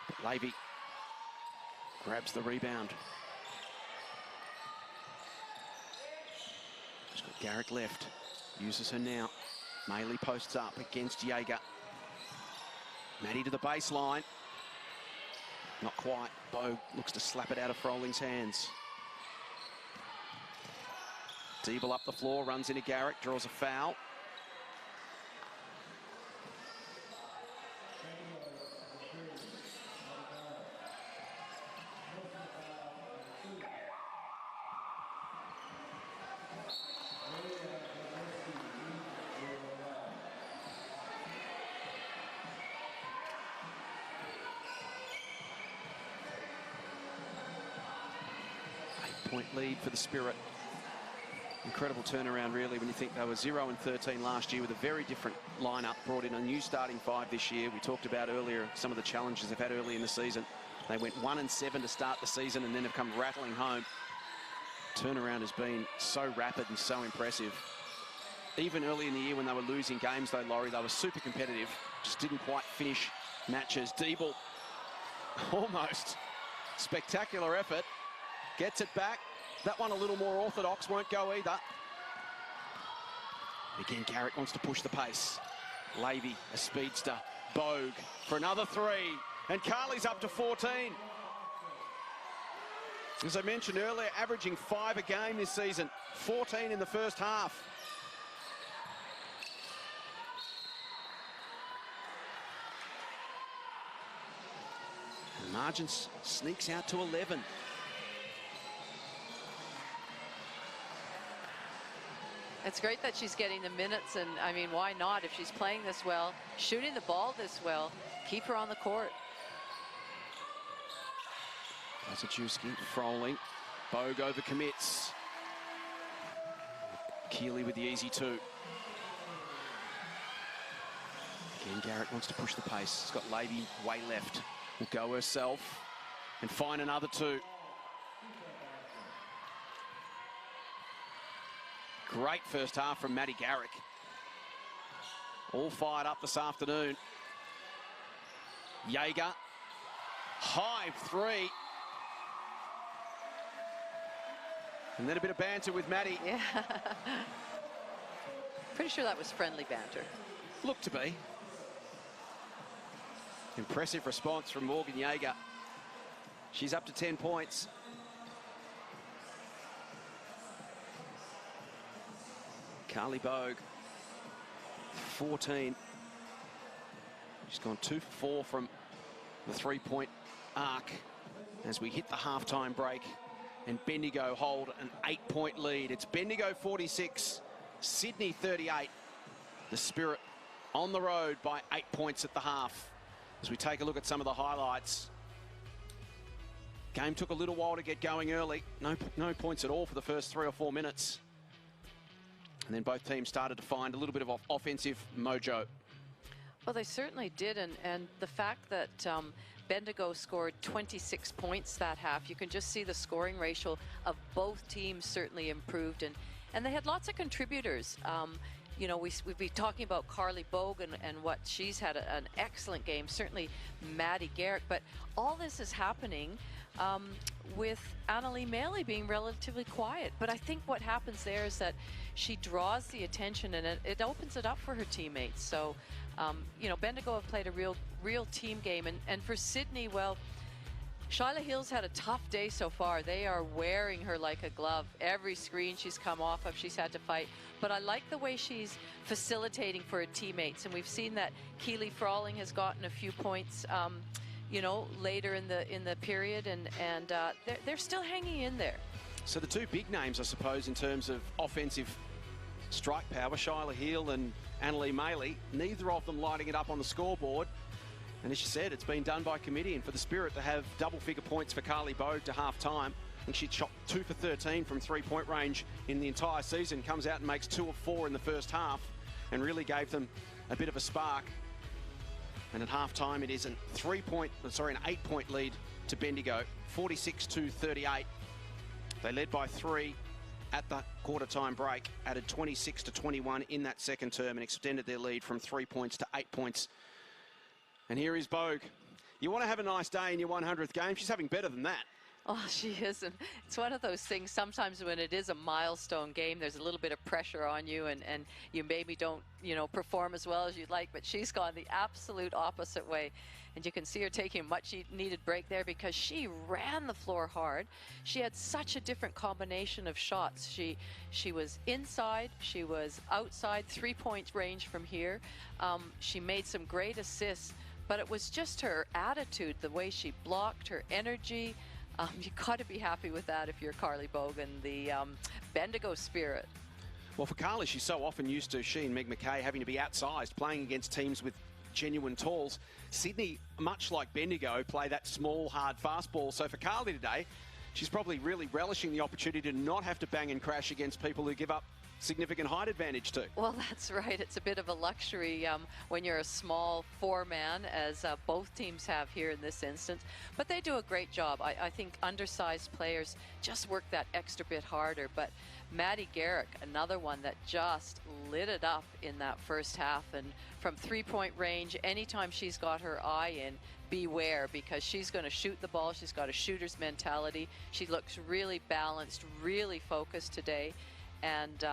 But Levy grabs the rebound. She's got Garrick left, uses her now. Maley posts up against Jaeger. Maddie to the baseline. Not quite. Bogue looks to slap it out of Froling's hands. Diebel up the floor, runs into Garrick, draws a foul. Point lead for the Spirit. Incredible turnaround, really, when you think they were 0 and 13 last year with a very different lineup, brought in a new starting 5 this year. We talked about earlier some of the challenges they've had early in the season. They went 1 and 7 to start the season and then have come rattling home. Turnaround has been so rapid and so impressive. Even early in the year when they were losing games, though, Laurie, they were super competitive, just didn't quite finish matches. Diebel, almost spectacular effort. Gets it back. That one a little more orthodox, won't go either. Again, Garrick wants to push the pace. Levy, a speedster. Bogue for another 3. And Carly's up to 14. As I mentioned earlier, averaging 5 a game this season. 14 in the first half. And margin sneaks out to 11. It's great that she's getting the minutes, and I mean, why not? If she's playing this well, shooting the ball this well, keep her on the court. Masachewski, Froling, Bogue overcommits. Keeley with the easy 2. Again, Garrett wants to push the pace. He's got Levy way left. Will go herself and find another 2. Great first half from Maddie Garrick. All fired up this afternoon. Jaeger, high 3. And then a bit of banter with Maddie. Yeah. Pretty sure that was friendly banter. Looked to be. Impressive response from Morgan Jaeger. She's up to 10 points. Carly Bogue, 14. She's gone 2 for 4 from the 3-point arc as we hit the halftime break. And Bendigo hold an 8-point lead. It's Bendigo 46, Sydney 38. The Spirit on the road by 8 points at the half. As we take a look at some of the highlights. Game took a little while to get going early. No points at all for the first 3 or 4 minutes. And then both teams started to find a little bit of offensive mojo. Well, they certainly did, and the fact that Bendigo scored 26 points that half, you can just see the scoring ratio of both teams certainly improved, and they had lots of contributors. You know, we've been talking about Carly Bogue and what she's had an excellent game, certainly Maddie Garrick, but all this is happening with Annalie Maley being relatively quiet. But I think what happens there is that she draws the attention and it opens it up for her teammates. So, you know, Bendigo have played a real team game. And for Sydney, well, Shyla Hill's had a tough day so far. They are wearing her like a glove. Every screen she's come off of, she's had to fight. But I like the way she's facilitating for her teammates. And we've seen that Keely Froling has gotten a few points, you know, later in the period, and they're still hanging in there. So the 2 big names, I suppose, in terms of offensive strike power, Shyla Hill and Annalie Maley, neither of them lighting it up on the scoreboard. And as you said, it's been done by committee, and for the Spirit to have double-figure points for Carly Bogue to half-time. I think she shot 2 for 13 from three-point range in the entire season, comes out and makes 2 of 4 in the first half and really gave them a bit of a spark. And at half-time, it is an 8-point lead to Bendigo, 46-38. They led by 3 at the quarter-time break, added 26-21 in that second term and extended their lead from 3 points to 8 points. And here is Bogue. You want to have a nice day in your 100th game? She's having better than that. Oh, she is. And it's one of those things, sometimes when it is a milestone game, there's a little bit of pressure on you, and you maybe don't, perform as well as you'd like, but she's gone the absolute opposite way. And you can see her taking a much needed break there because she ran the floor hard. She had such a different combination of shots. She was inside, she was outside, 3-point range from here. She made some great assists, but it was just her attitude, the way she blocked, her energy. You've got to be happy with that if you're Carly Bogue and the Bendigo Spirit. Well, for Carly, she's so often used to, she and Meg McKay, having to be outsized, playing against teams with genuine talls. Sydney, much like Bendigo, play that small, hard fastball. So for Carly today, she's probably really relishing the opportunity to not have to bang and crash against people who give up significant height advantage too. Well, that's right. It's a bit of a luxury when you're a small 4-man, as both teams have here in this instance. But they do a great job. I think undersized players just work that extra bit harder. But Maddie Garrick, another one that just lit it up in that first half. And from 3-point range, anytime she's got her eye in, beware, because she's going to shoot the ball. She's got a shooter's mentality. She looks really balanced, really focused today. And,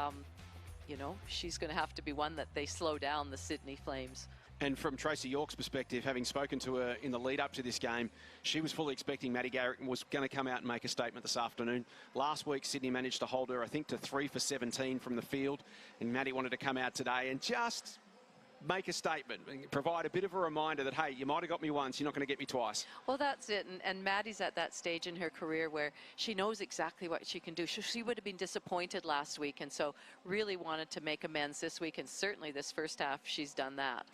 she's going to have to be one that they slow down, the Sydney Flames. And from Tracy York's perspective, having spoken to her in the lead up to this game, she was fully expecting Maddie Garrick was going to come out and make a statement this afternoon. Last week, Sydney managed to hold her, I think, to 3 for 17 from the field. And Maddie wanted to come out today and just make a statement and provide a bit of a reminder that, hey, you might have got me once, you're not going to get me twice. Well, that's it. And Maddie's at that stage in her career where she knows exactly what she can do. She would have been disappointed last week, and so really wanted to make amends this week, and certainly this first half she's done that.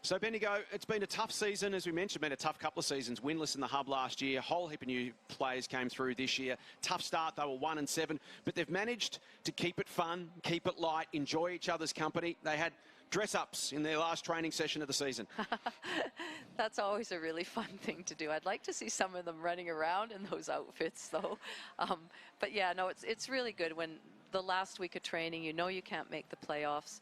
So Bendigo, it's been a tough season, as we mentioned, been a tough couple of seasons. Winless in the hub last year, a whole heap of new players came through this year. Tough start, they were 1-7, but they've managed to keep it fun, keep it light, enjoy each other's company. They had dress-ups in their last training session of the season. That's always a really fun thing to do. I'd like to see some of them running around in those outfits, though. But yeah, no, it's really good when the last week of training, you can't make the playoffs.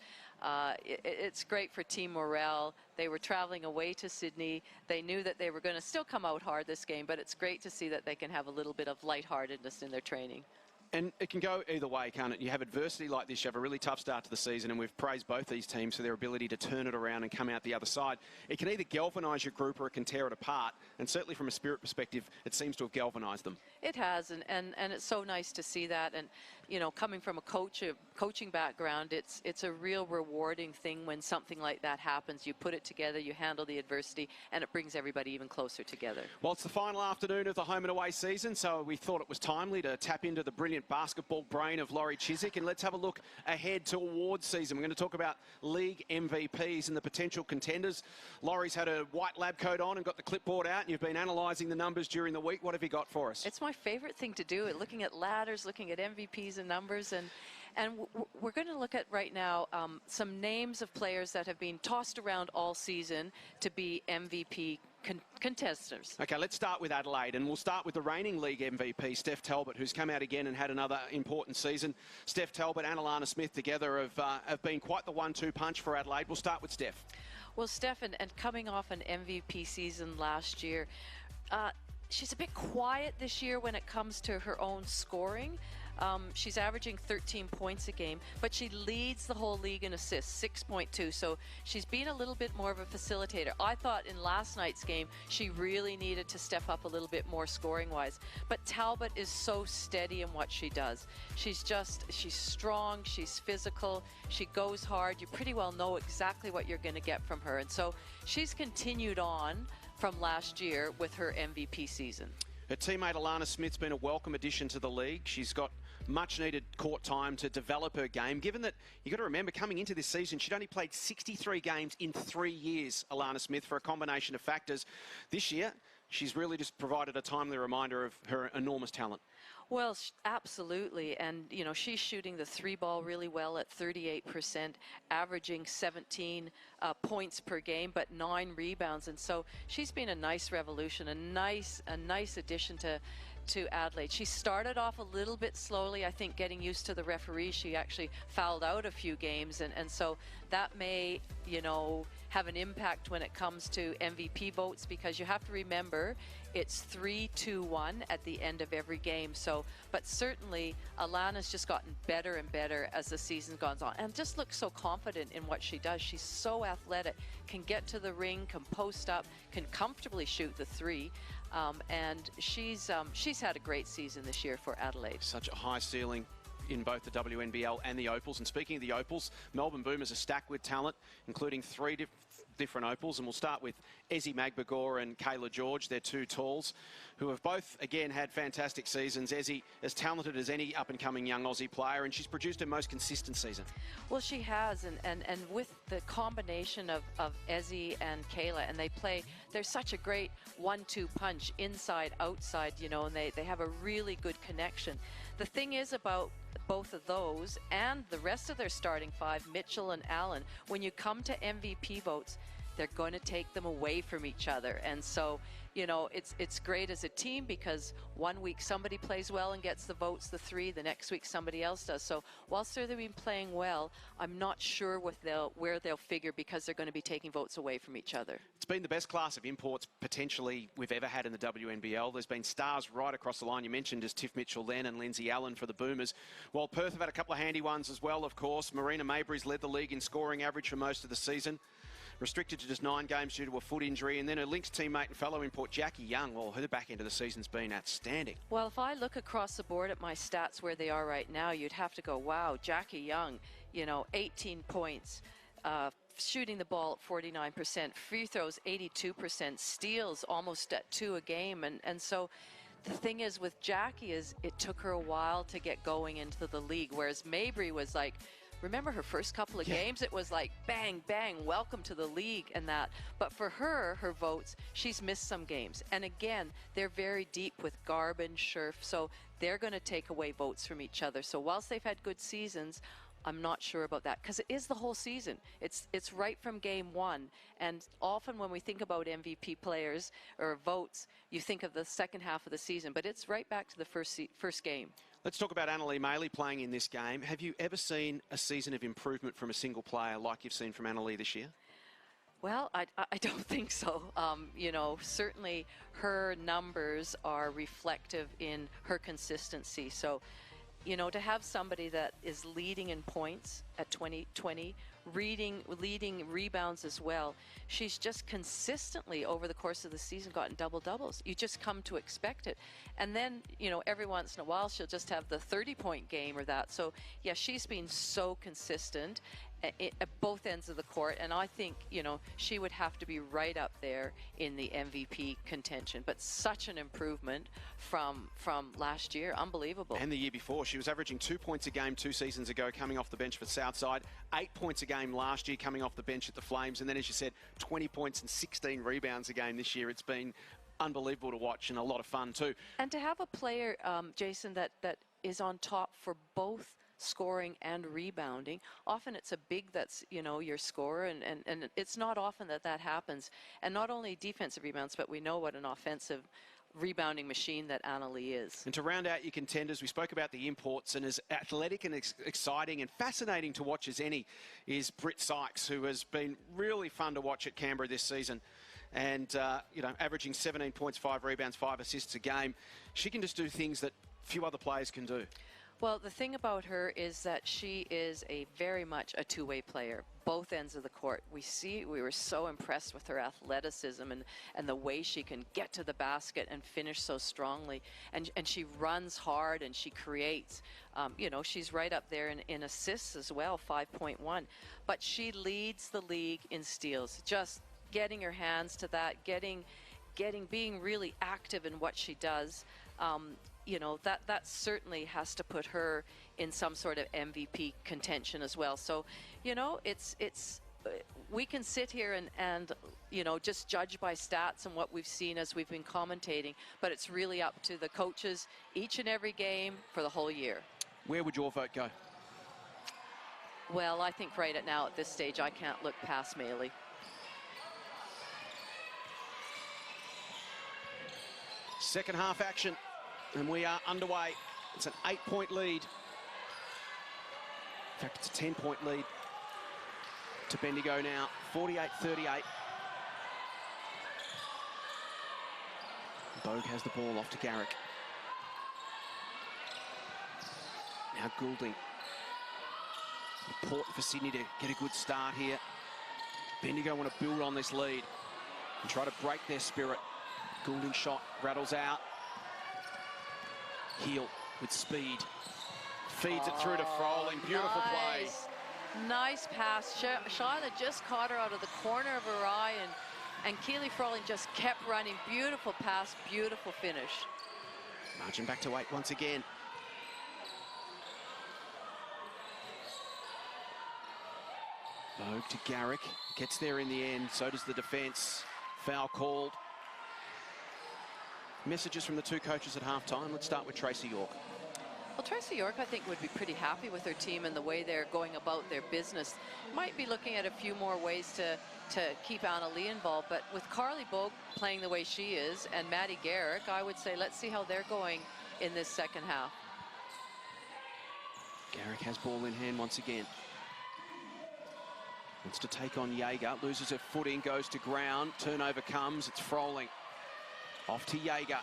It's great for team morale. They were traveling away to Sydney. They knew that they were going to still come out hard this game, but it's great to see that they can have a little bit of lightheartedness in their training. And it can go either way, can't it? You have adversity like this, you have a really tough start to the season, and we've praised both these teams for their ability to turn it around and come out the other side. It can either galvanise your group or it can tear it apart, and certainly from a Spirit perspective, it seems to have galvanised them. It has, and it's so nice to see that. And, coming from a coaching background, it's a real rewarding thing when something like that happens. You put it together, you handle the adversity, and it brings everybody even closer together. Well, it's the final afternoon of the home and away season, so we thought it was timely to tap into the brilliant basketball brain of Laurie Chiswick, and let's have a look ahead to awards season. We're going to talk about league MVPs and the potential contenders. Laurie's had a white lab coat on and got the clipboard out, and you've been analysing the numbers during the week. What have you got for us? It's my favourite thing to do, looking at ladders, looking at MVPs and numbers, and we're going to look at right now some names of players that have been tossed around all season to be MVP contestants. Okay, let's start with Adelaide, and we'll start with the reigning league MVP, Steph Talbot, who's come out again and had another important season. Steph Talbot and Alana Smith together have been quite the 1-2 punch for Adelaide. We'll start with Steph. Well, Steph, and coming off an MVP season last year, she's a bit quiet this year when it comes to her own scoring. She's averaging 13 points a game, but she leads the whole league in assists, 6.2. So she's been a little bit more of a facilitator. I thought in last night's game, she really needed to step up a little bit more scoring-wise. But Talbot is so steady in what she does. She's strong, she's physical, she goes hard. You pretty well know exactly what you're going to get from her. And so she's continued on from last year with her MVP season. Her teammate Alana Smith's been a welcome addition to the league. She's got much needed court time to develop her game, given that you've got to remember coming into this season, she'd only played 63 games in 3 years, Alana Smith, for a combination of factors. This year, she's really just provided a timely reminder of her enormous talent. Well, absolutely. And, you know, she's shooting the 3-ball really well at 38%, averaging 17 points per game, but 9 rebounds. And so she's been a nice revolution, a nice addition to Adelaide. She started off a little bit slowly, I think, getting used to the referee. She actually fouled out a few games, and so that may, you know, have an impact when it comes to MVP votes, because you have to remember it's 3-2-1 at the end of every game. So, but certainly Alana's just gotten better and better as the season goes on, and just looks so confident in what she does. She's so athletic, can get to the ring, can post up, can comfortably shoot the 3. And she's had a great season this year for Adelaide. Such a high ceiling in both the WNBL and the Opals. And speaking of the Opals, Melbourne Boomers are stacked with talent, including 3 different Opals. And we'll start with Ezzy Magbagor and Kayla George. They're 2 talls who have both, again, had fantastic seasons. Ezzy, as talented as any up-and-coming young Aussie player, and she's produced her most consistent season. Well, she has, and with the combination of Ezzy and Kayla, and they're such a great 1-2 punch, inside, outside, you know, and they have a really good connection. The thing is about both of those and the rest of their starting 5, Mitchell and Allen, when you come to MVP votes, they're going to take them away from each other. And so, you know, it's great as a team, because one week somebody plays well and gets the votes, the 3, the next week somebody else does. So whilst they've been playing well, I'm not sure where they'll figure, because they're going to be taking votes away from each other. It's been the best class of imports potentially we've ever had in the WNBL. There's been stars right across the line. You mentioned as Tiff Mitchell then and Lindsay Allen for the Boomers. While Perth have had a couple of handy ones as well, of course. Marina Mabry's led the league in scoring average for most of the season. Restricted to just 9 games due to a foot injury. And then her Lynx teammate and fellow import, Jackie Young, well, her back end of the season's been outstanding. Well, if I look across the board at my stats where they are right now, you'd have to go, wow, Jackie Young, you know, 18 points, shooting the ball at 49%, free throws 82%, steals almost at 2 a game. And so the thing is with Jackie is it took her a while to get going into the league, whereas Mabry was like, remember her first couple of games, it was like bang, bang, welcome to the league and that. But for her votes, she's missed some games. And again, they're very deep with Garb and Scherf, so they're going to take away votes from each other. So whilst they've had good seasons, I'm not sure about that, because it is the whole season. It's right from game 1. And often when we think about MVP players or votes, you think of the second half of the season, but it's right back to the first game. Let's talk about Annalee Maley playing in this game. Have you ever seen a season of improvement from a single player like you've seen from Annalee this year? Well, I don't think so. You know, certainly her numbers are reflective in her consistency. So, you know, to have somebody that is leading in points at 2020, leading rebounds as well, she's just consistently over the course of the season gotten double-doubles. You just come to expect it. And then, you know, every once in a while she'll just have the 30-point game or that. So, yeah, she's been so consistent at both ends of the court, and I think, you know, she would have to be right up there in the MVP contention. But such an improvement from last year, unbelievable. And the year before, she was averaging 2 points a game 2 seasons ago coming off the bench for Southside, 8 points a game last year coming off the bench at the Flames, and then, as you said, 20 points and 16 rebounds a game this year. It's been unbelievable to watch and a lot of fun too. And to have a player, Jason, that is on top for both scoring and rebounding. Often it's a big that's, you know, your scorer, and it's not often that happens. And not only defensive rebounds, but we know what an offensive rebounding machine that Annalee is. And to round out your contenders, we spoke about the imports, and as athletic and exciting and fascinating to watch as any is Britt Sykes, who has been really fun to watch at Canberra this season. And, you know, averaging 17 points, 5 rebounds, 5 assists a game. She can just do things that few other players can do. Well, the thing about her is that she is very much a two-way player, both ends of the court. We were so impressed with her athleticism and the way she can get to the basket and finish so strongly. And she runs hard and she creates. You know, she's right up there in assists as well, 5.1. But she leads the league in steals, just getting her hands to that, being really active in what she does. you know, that certainly has to put her in some sort of MVP contention as well. So, you know, it's we can sit here and you know, just judge by stats and what we've seen as we've been commentating, but it's really up to the coaches each and every game for the whole year. Where would your vote go? Well, I think right now at this stage, I can't look past Maley. Second half action, and we are underway. It's an 8-point lead. In fact, it's a 10-point lead to Bendigo now, 48-38. Bogue has the ball off to Garrick. Now Goulding. Important for Sydney to get a good start here. Bendigo want to build on this lead and try to break their spirit. Goulding shot rattles out. Heel with speed. Feeds it through to Froling. Beautiful play. Nice pass. Charlotte just caught her out of the corner of her eye, and Keely Froling just kept running. Beautiful pass, beautiful finish. Margin back to 8 once again. Bogue to Garrick. Gets there in the end. So does the defence. Foul called. Messages from the two coaches at halftime. Let's start with Tracy York. Well, Tracy York, I think, would be pretty happy with her team and the way they're going about their business. Might be looking at a few more ways to keep Anna Lee involved, but with Carly Bogue playing the way she is and Maddie Garrick, I would say let's see how they're going in this second half. Garrick has ball in hand once again. Wants to take on Jaeger, loses her footing, goes to ground, turnover comes, it's Froling. Off to Jaeger.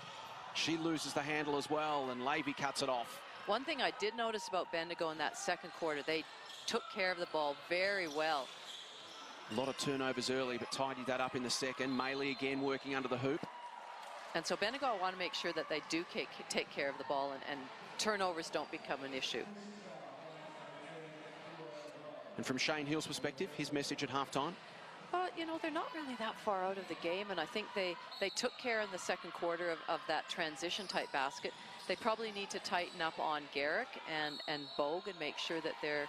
She loses the handle as well, and Levy cuts it off. One thing I did notice about Bendigo in that second quarter, they took care of the ball very well. A lot of turnovers early, but tidied that up in the second. Maley again working under the hoop. And so Bendigo want to make sure that they do take care of the ball and turnovers don't become an issue. And from Shane Hill's perspective, his message at halftime? Well, you know, they're not really that far out of the game, and I think they took care in the second quarter of that transition type basket. They probably need to tighten up on Garrick and Bogue and make sure that they're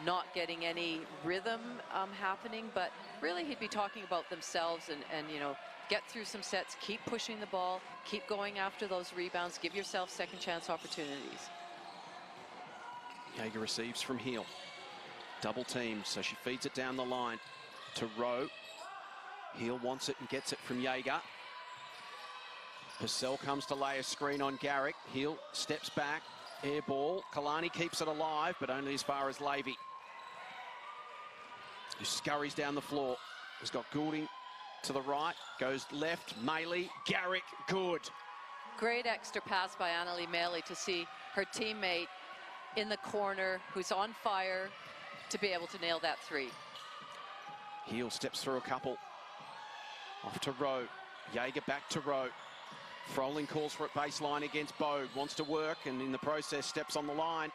not getting any rhythm happening, but really he'd be talking about themselves and you know, get through some sets, keep pushing the ball, keep going after those rebounds, give yourself second chance opportunities. Jaeger receives from Hill. Double team, so she feeds it down the line to Rowe. Hill wants it and gets it from Jaeger. Purcell comes to lay a screen on Garrick. Hill steps back, air ball. Kalani keeps it alive, but only as far as Levy, who scurries down the floor. He's got Goulding to the right, goes left, Maley, Garrick, good. Great extra pass by Annalie Maley to see her teammate in the corner who's on fire to be able to nail that three. Heel steps through a couple. Off to Rowe. Jaeger back to Rowe. Froling calls for it baseline against Bogue. Wants to work and in the process steps on the line.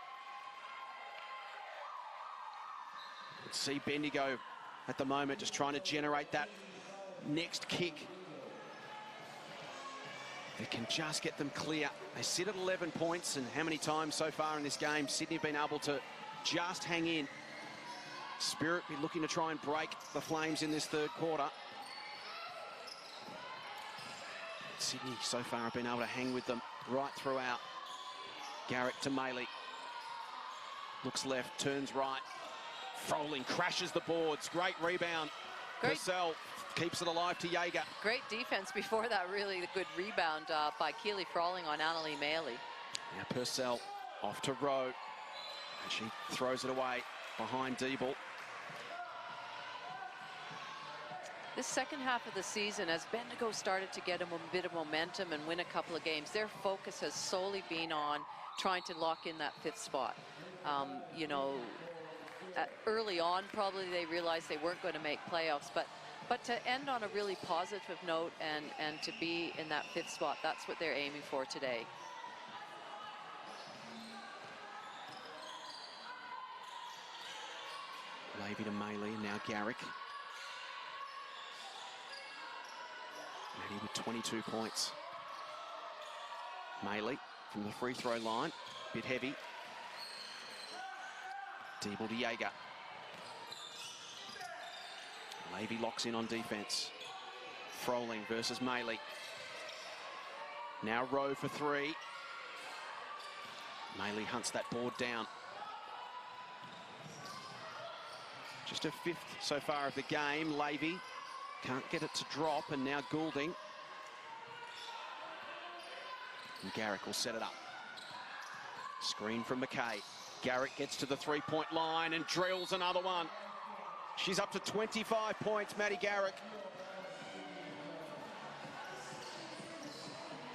Let's see Bendigo at the moment just trying to generate that next kick. They can just get them clear. They sit at 11 points, and how many times so far in this game Sydney have been able to just hang in. Spirit be looking to try and break the Flames in this third quarter. Sydney so far have been able to hang with them right throughout. Garrick to Maley. Looks left, turns right. Froling crashes the boards. Great rebound. Purcell keeps it alive to Jaeger. Great defense before that, really good rebound by Keely Froling on Annalie Maley. Now Purcell off to Rowe. And she throws it away behind Diebel. This second half of the season, as Bendigo started to get a bit of momentum and win a couple of games, their focus has solely been on trying to lock in that fifth spot. You know, early on, probably they realized they weren't going to make playoffs, but to end on a really positive note and to be in that fifth spot, that's what they're aiming for today. Levy to Maley, now Garrick. Maddie with 22 points. Maley from the free throw line. Bit heavy. Diebel to Jaeger. Levy locks in on defense. Froling versus Maley. Now Rowe for three. Maley hunts that board down. Just a fifth so far of the game. Levy can't get it to drop, and now Goulding. And Garrick will set it up. Screen from McKay. Garrick gets to the three-point line and drills another one. She's up to 25 points, Maddie Garrick.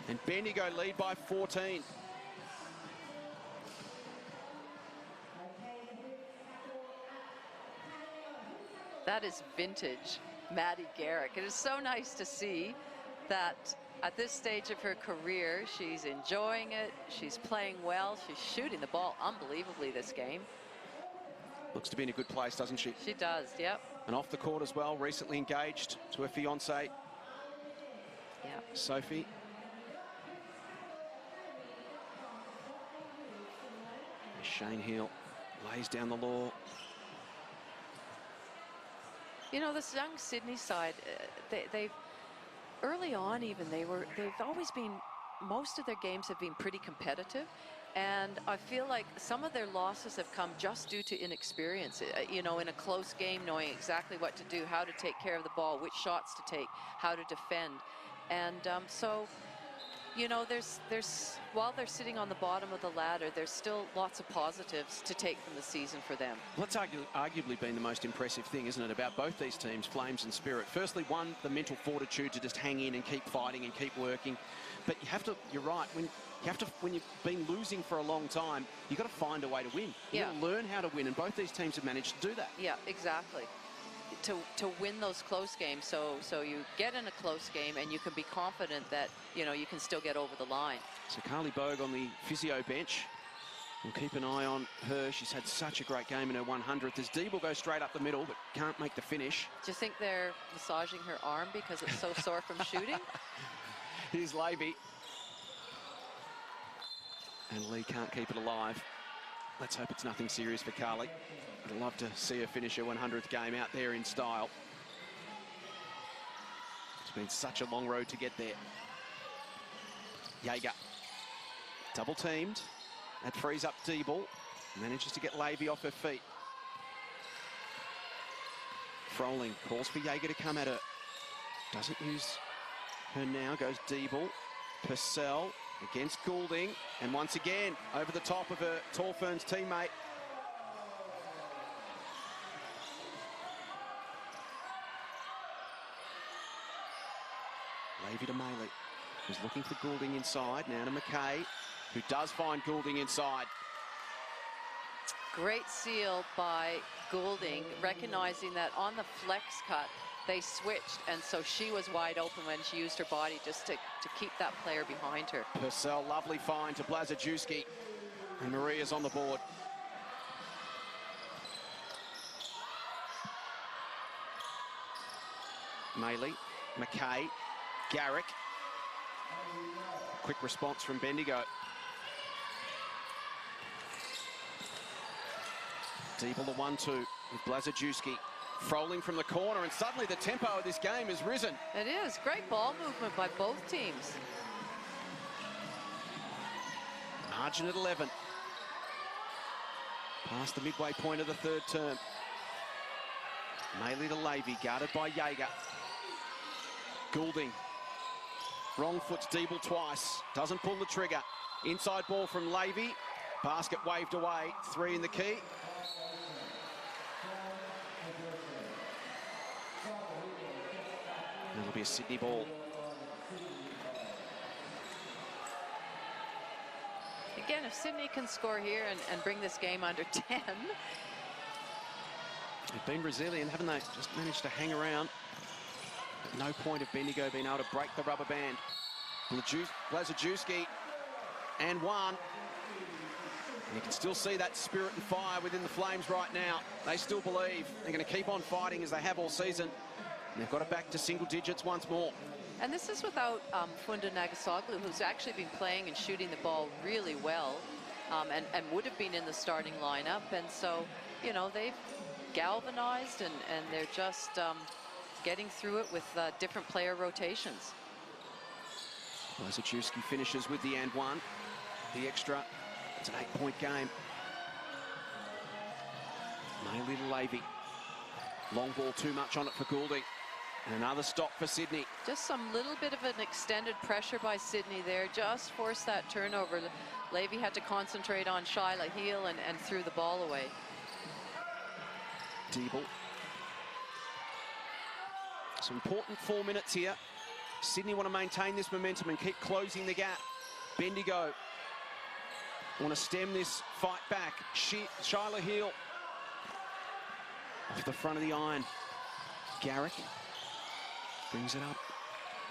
And Bendigo lead by 14. That is vintage Maddie Garrick. It is so nice to see that at this stage of her career, she's enjoying it, she's playing well, she's shooting the ball unbelievably this game. Looks to be in a good place, doesn't she? She does, yep. And off the court as well, recently engaged to her fiancé, Yep. Sophie. Shane Hill lays down the law. You know, this young Sydney side, they've early on even they've always been, most of their games have been pretty competitive, and I feel like some of their losses have come just due to inexperience. You know, in a close game, knowing exactly what to do, how to take care of the ball, which shots to take, how to defend, and so. You know, there's while they're sitting on the bottom of the ladder, there's still lots of positives to take from the season for them. Well, that's arguably been the most impressive thing, isn't it, about both these teams, Flames and Spirit. Firstly, one, the mental fortitude to just hang in and keep fighting and keep working. But you have to, you're right, when you've been losing for a long time, you've got to find a way to win. You've got to learn how to win, and both these teams have managed to do that. Yeah, exactly. To win those close games, so you get in a close game and you can be confident that, you know, you can still get over the line. So Carly Bogue on the physio bench. We'll keep an eye on her. She's had such a great game in her 100th. As Diebel goes straight up the middle, but can't make the finish. Do you think they're massaging her arm because it's so sore from shooting? Here's Levy. And Lee can't keep it alive. Let's hope it's nothing serious for Carly. I'd love to see her finish her 100th game out there in style. It's been such a long road to get there. Jaeger, double teamed. That frees up Diebel. Manages to get Levy off her feet. Froling calls for Jaeger to come at her. Doesn't use her now. Goes Diebel. Purcell against Goulding. And once again, over the top of her Tall Ferns teammate. Levy to Maley, who's looking for Goulding inside. Now to McKay, who does find Goulding inside. Great seal by Goulding, recognizing that on the flex cut, they switched, and so she was wide open when she used her body just to keep that player behind her. Purcell, lovely find to Blazajewski, and Maria's on the board. Maley, McKay, Garrick. Quick response from Bendigo. Diebel the 1-2 with Blazajewski. Froling from the corner, and suddenly the tempo of this game has risen. It is. Great ball movement by both teams. Margin at 11. Past the midway point of the third term. Maley to Levy, guarded by Jaeger. Goulding. Wrong foot's Diebel twice. Doesn't pull the trigger. Inside ball from Levy. Basket waved away. 3 in the key. It'll be a Sydney ball. Again, if Sydney can score here and bring this game under 10. They've been resilient, haven't they? Just managed to hang around. At no point of Bendigo being able to break the rubber band. Blazajewski, and one. And you can still see that spirit and fire within the Flames right now. They still believe they're going to keep on fighting as they have all season. And they've got it back to single digits once more. And this is without Funda Nagasoglu, who's actually been playing and shooting the ball really well, and would have been in the starting lineup. And so, you know, they've galvanized, and they're just getting through it with different player rotations. Blazachewski finishes with the and one. The extra. It's an 8-point game. Mainly to Levy. Long ball, too much on it for Goulding. And another stop for Sydney. Just some little bit of an extended pressure by Sydney there. Just forced that turnover. Levy had to concentrate on Shyla Heel and threw the ball away. Deeble. Some important 4 minutes here. Sydney want to maintain this momentum and keep closing the gap. Bendigo want to stem this fight back. Shyla Heel off the front of the iron. Garrick brings it up.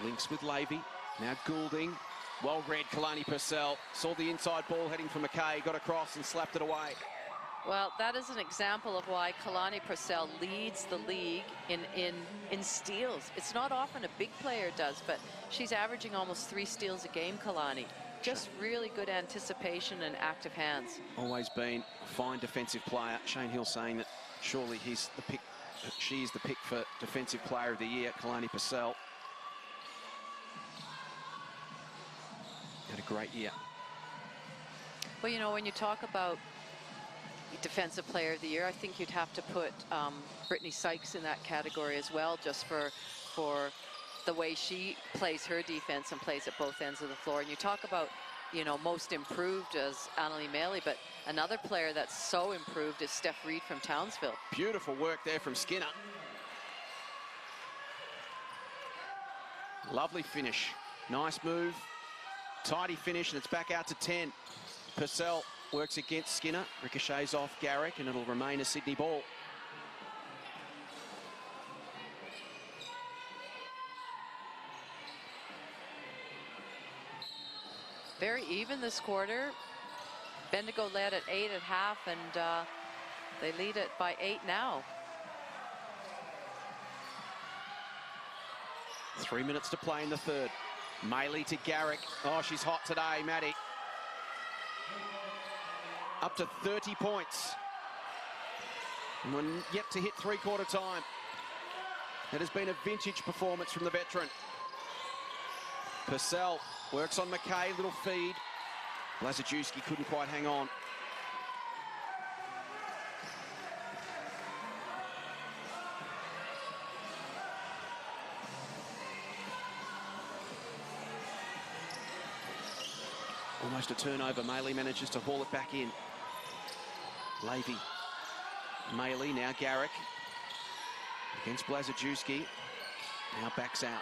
Links with Levy. Now Goulding. Well read, Kalani Purcell. Saw the inside ball heading for McKay. Got across and slapped it away. Well, that is an example of why Kalani Purcell leads the league in steals. It's not often a big player does, but she's averaging almost 3 steals a game, Kalani. Just really good anticipation and active hands. Always been a fine defensive player. Shane Hill saying that surely he's the pick. She's the pick for Defensive Player of the Year, Kalani Purcell. Had a great year. Well, you know, when you talk about Defensive Player of the Year, I think you'd have to put Brittany Sykes in that category as well, just for the way she plays her defense and plays at both ends of the floor. And you talk about, you know, most improved as Annalie Maley, but another player that's so improved is Steph Reed from Townsville. Beautiful work there from Skinner. Lovely finish. Nice move. Tidy finish, and it's back out to 10. Purcell works against Skinner. Ricochets off Garrick, and it'll remain a Sydney ball. Very even this quarter. Bendigo led at 8 at half, and they lead it by 8 now. 3 minutes to play in the third. Maley to Garrick. Oh, she's hot today, Maddie. Up to 30 points. And we're yet to hit three-quarter time. It has been a vintage performance from the veteran. Purcell works on McKay, little feed. Blazachewski couldn't quite hang on. Almost a turnover. Maley manages to haul it back in. Levy. Maley, now Garrick. Against Blazachewski. Now backs out.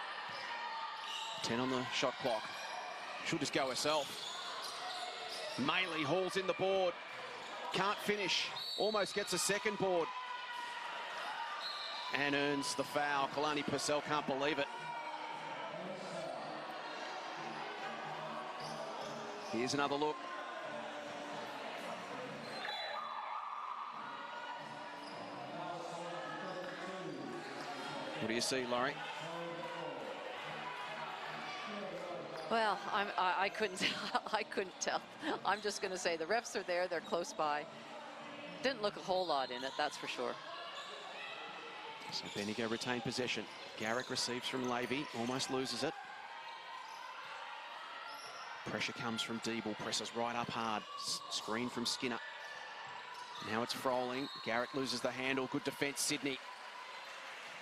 10 on the shot clock. She'll just go herself. Maley hauls in the board. Can't finish. Almost gets a second board. And earns the foul. Kalani Purcell can't believe it. Here's another look. What do you see, Laurie? Well, I couldn't I couldn't tell. I'm just going to say the refs are there. They're close by. Didn't look a whole lot in it, that's for sure. So Bendigo retained possession. Garrick receives from Levy, almost loses it. Pressure comes from Deeble, presses right up hard. Screen from Skinner. Now it's Froling. Garrick loses the handle. Good defence, Sydney.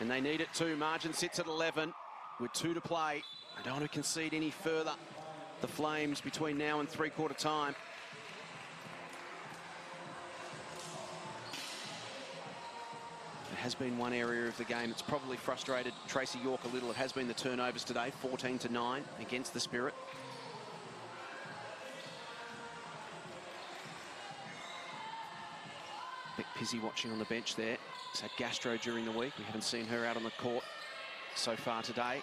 And they need it too. Margin sits at 11 with 2 to play. I don't want to concede any further. The Flames between now and three-quarter time. It has been one area of the game that's probably frustrated Tracy York a little. It has been the turnovers today, 14-9 against the Spirit. Beck Pizzi watching on the bench there. He's had gastro during the week. We haven't seen her out on the court so far today.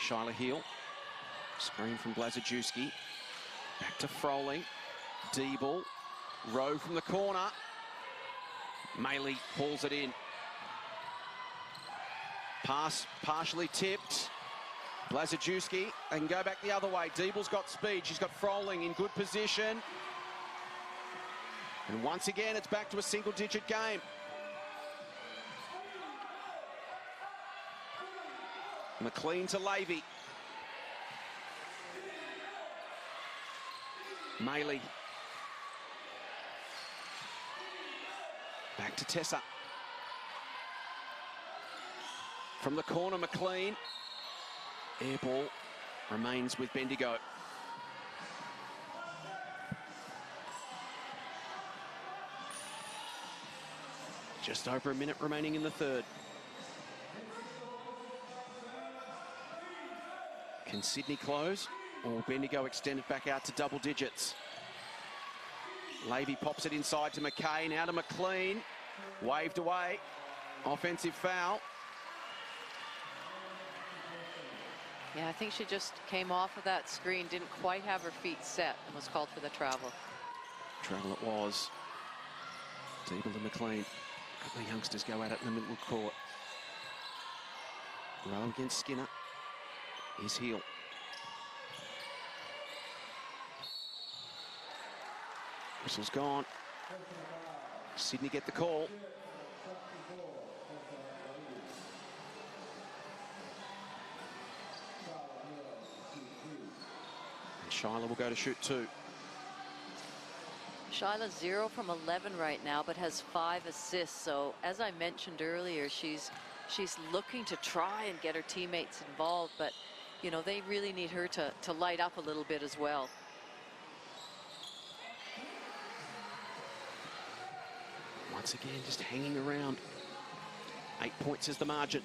Shyla Heel. Screen from Blazachewski. Back to Froling. Deeble. Rowe from the corner. Maley pulls it in. Pass partially tipped. Blazajewski, they can go back the other way. Diebel's got speed. She's got Froling in good position. And once again, it's back to a single-digit game. McLean to Levy. Maley. Back to Tessa. From the corner, McLean. Air ball remains with Bendigo. Just over a minute remaining in the third. Can Sydney close, or Bendigo extend it back out to double digits? Levy pops it inside to McKay, now to McLean. Waved away. Offensive foul. Yeah, I think she just came off of that screen, didn't quite have her feet set, and was called for the travel. Travel it was. Diebel to McLean. The youngsters go at it in the middle of court. Rowe against Skinner. His heel. Whistle's gone. Sydney get the call. And Shyla will go to shoot 2. Shyla's 0 from 11 right now, but has 5 assists. So as I mentioned earlier, she's looking to try and get her teammates involved, but you know, they really need her to light up a little bit as well. Once again, just hanging around. 8 points is the margin.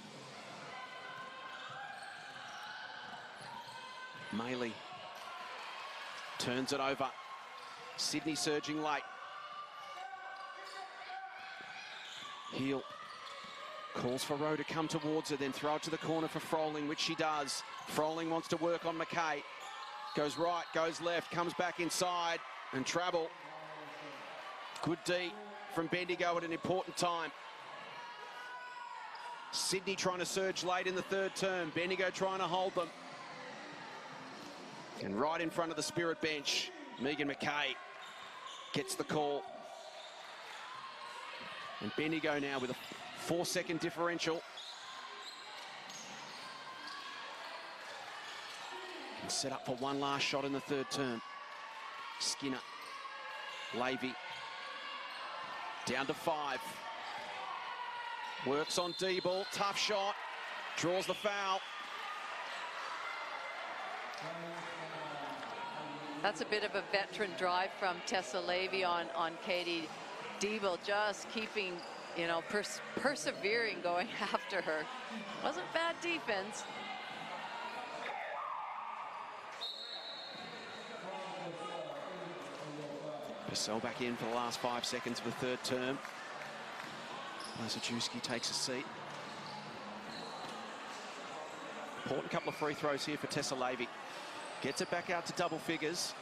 Maley turns it over. Sydney surging late. Heel calls for Rowe to come towards her, then throw it to the corner for Froling, which she does. Froling wants to work on McKay. Goes right, goes left, comes back inside, and travel. Good D from Bendigo at an important time. Sydney trying to surge late in the third term. Bendigo trying to hold them. And right in front of the Spirit bench, Megan McKay gets the call. And Bendigo now with a 4-second differential. And set up for one last shot in the third term. Skinner. Levy. Down to 5. Works on Diebel. Tough shot. Draws the foul. That's a bit of a veteran drive from Tessa Levy on Katie Diebel, just keeping, you know, persevering, going after her. Wasn't bad defense. Purcell back in for the last 5 seconds of the third term. Blazajewski takes a seat. Important couple of free throws here for Tessa Levy. Gets it back out to double figures.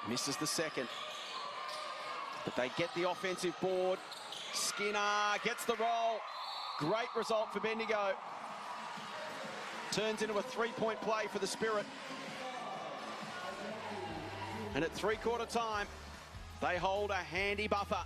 Misses the second. But they get the offensive board. Skinner gets the roll. Great result for Bendigo. Turns into a 3-point play for the Spirit. And at three-quarter time, they hold a handy buffer.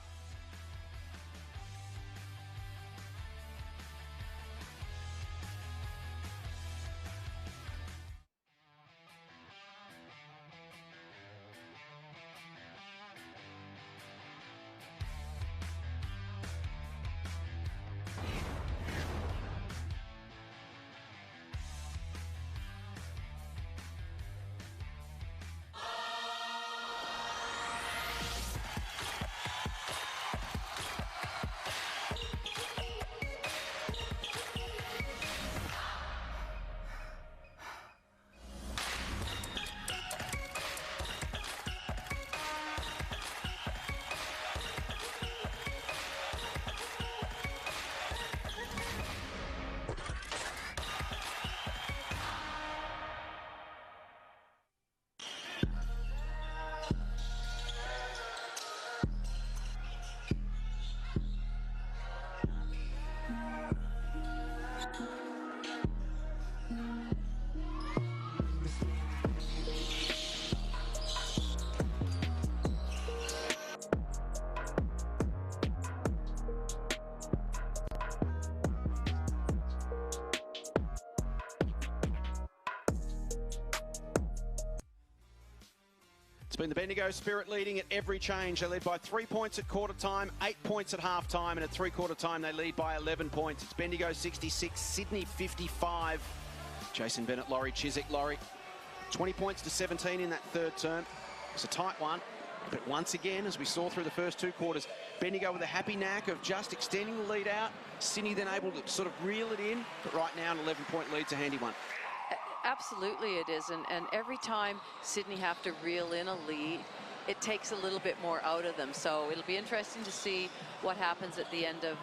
It's been the Bendigo Spirit leading at every change. They lead by 3 points at quarter time, 8 points at half time, and at three-quarter time they lead by 11 points. It's Bendigo 66, Sydney 55. Jason Bennett, Laurie Chiswick. Laurie, 20 points to 17 in that third term. It's a tight one, but once again, as we saw through the first two quarters, Bendigo with a happy knack of just extending the lead out. Sydney then able to sort of reel it in, but right now an 11-point lead's a handy one. Absolutely it is, and every time Sydney have to reel in a lead, it takes a little bit more out of them. So it'll be interesting to see what happens at the end of,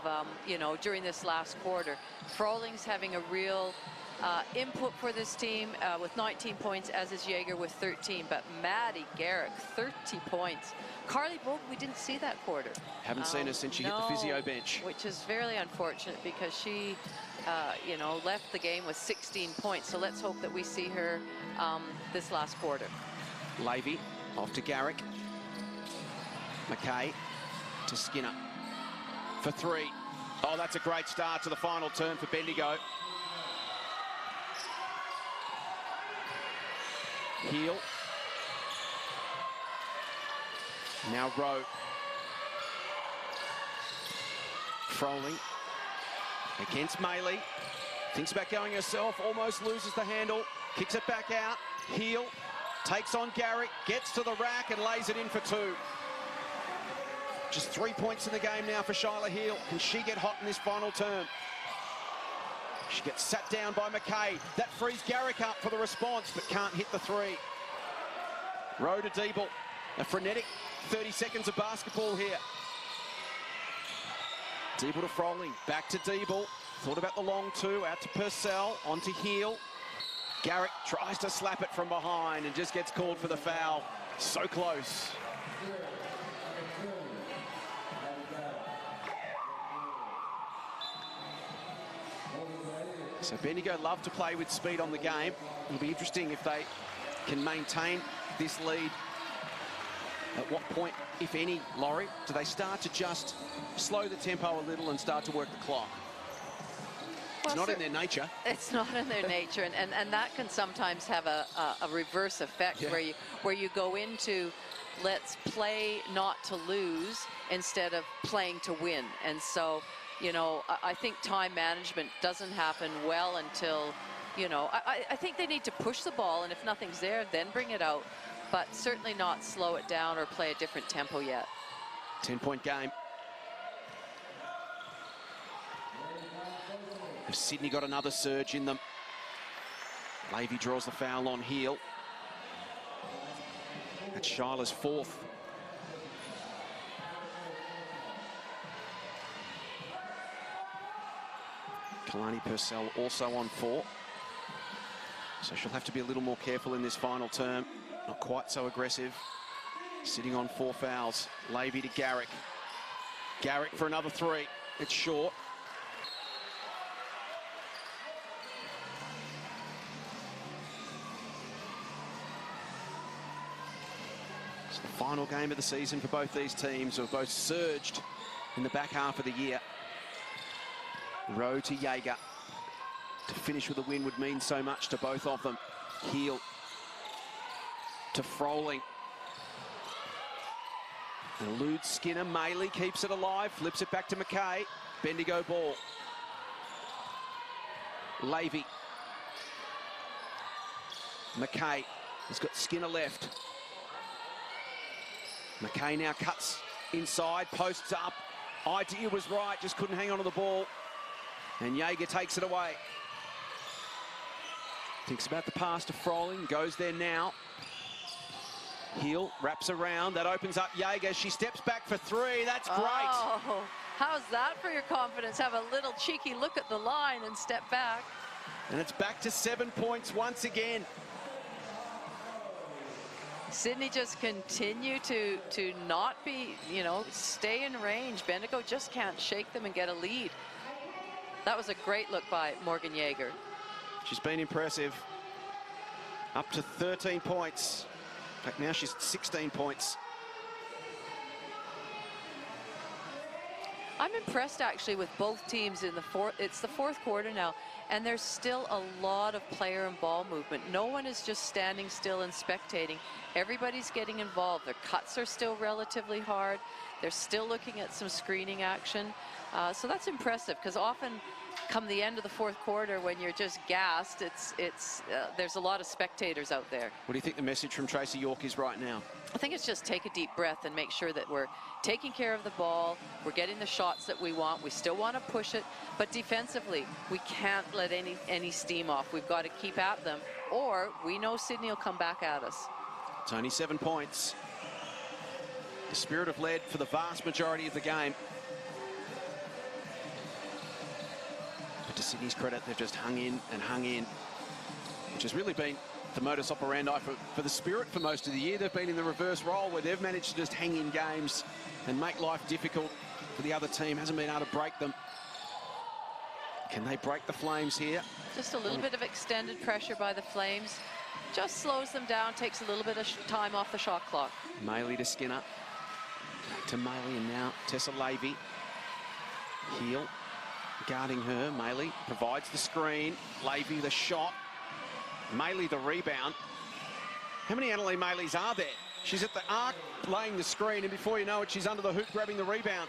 you know, during this last quarter. Frohling's having a real input for this team with 19 points, as is Jaeger with 13. But Maddie Garrick, 30 points. Carly Bogue, we didn't see that quarter. Haven't seen her since she hit the physio bench. Which is very unfortunate because she, you know, left the game with 16 points. So let's hope that we see her this last quarter. Levy off to Garrick. McKay to Skinner for three. Oh, that's a great start to the final term for Bendigo. Heel. Now Rowe. Froling against Maley. Thinks about going herself, almost loses the handle. Kicks it back out. Heel takes on Garrick, gets to the rack and lays it in for two. Just 3 points in the game now for Shyla Heel. Can she get hot in this final term? She gets sat down by McKay. That frees Garrick up for the response, but can't hit the three. Rowe to Diebel. A frenetic 30 seconds of basketball here. Diebel to Froling. Back to Diebel. Thought about the long two. Out to Purcell. On to Heel. Garrick tries to slap it from behind and just gets called for the foul. So close. So Bendigo love to play with speed on the game. It'll be interesting if they can maintain this lead. At what point, if any, Laurie, do they start to just slow the tempo a little and start to work the clock? It's not in their nature. It's not in their nature, and that can sometimes have a reverse effect, yeah, where you go into let's play not to lose instead of playing to win. And so, you know, I think time management doesn't happen well until, you know, I think they need to push the ball, and if nothing's there, then bring it out, but certainly not slow it down or play a different tempo yet. 10-point game. Have Sydney got another surge in them? Levy draws the foul on Heel. That's Shyla's fourth. Kalani Purcell also on 4. So she'll have to be a little more careful in this final term. Not quite so aggressive. Sitting on 4 fouls. Levy to Garrick. Garrick for another 3. It's short. It's the final game of the season for both these teams, who have both surged in the back half of the year. Rowe to Jaeger. To finish with a win would mean so much to both of them. Heel to Froling. Eludes Skinner. Maley keeps it alive, flips it back to McKay. Bendigo ball. Levy. McKay has got Skinner left. McKay now cuts inside, posts up. Idea was right, just couldn't hang on to the ball. And Jaeger takes it away. Thinks about the pass to Froling, goes there now. Heel wraps around, that opens up Jaeger. She steps back for 3, that's great. Oh, how's that for your confidence? Have a little cheeky look at the line and step back. And it's back to 7 points once again. Sydney just continue to not be, you know, stay in range. Bendigo just can't shake them and get a lead. That was a great look by Morgan Jaeger. She's been impressive. Up to 13 points. In fact, now she's at 16 points. I'm impressed actually with both teams in the fourth. It's the fourth quarter now, and there's still a lot of player and ball movement. No one is just standing still and spectating. Everybody's getting involved. Their cuts are still relatively hard. They're still looking at some screening action. So that's impressive, because often come the end of the fourth quarter, when you're just gassed, there's a lot of spectators out there. What do you think the message from Tracy York is right now? I think it's just take a deep breath and make sure that we're taking care of the ball. We're getting the shots that we want. We still want to push it, but defensively, we can't let any steam off. We've got to keep at them, or we know Sydney will come back at us. It's only 7 points. The Spirit have led for the vast majority of the game. But to Sydney's credit, they've just hung in, which has really been the modus operandi for the Spirit for most of the year. They've been in the reverse role, where they've managed to just hang in games and make life difficult for the other team. Hasn't been able to break them. Can they break the Flames here? Just a little bit of extended pressure by the Flames. Just slows them down, takes a little bit of time off the shot clock. Maley to Skinner. Back to Maley, and now Tessa Levy. Heel guarding her. Maley provides the screen. Levy the shot. Maley the rebound. How many Annalise Maleys are there? She's at the arc laying the screen, and before you know it, she's under the hoop grabbing the rebound.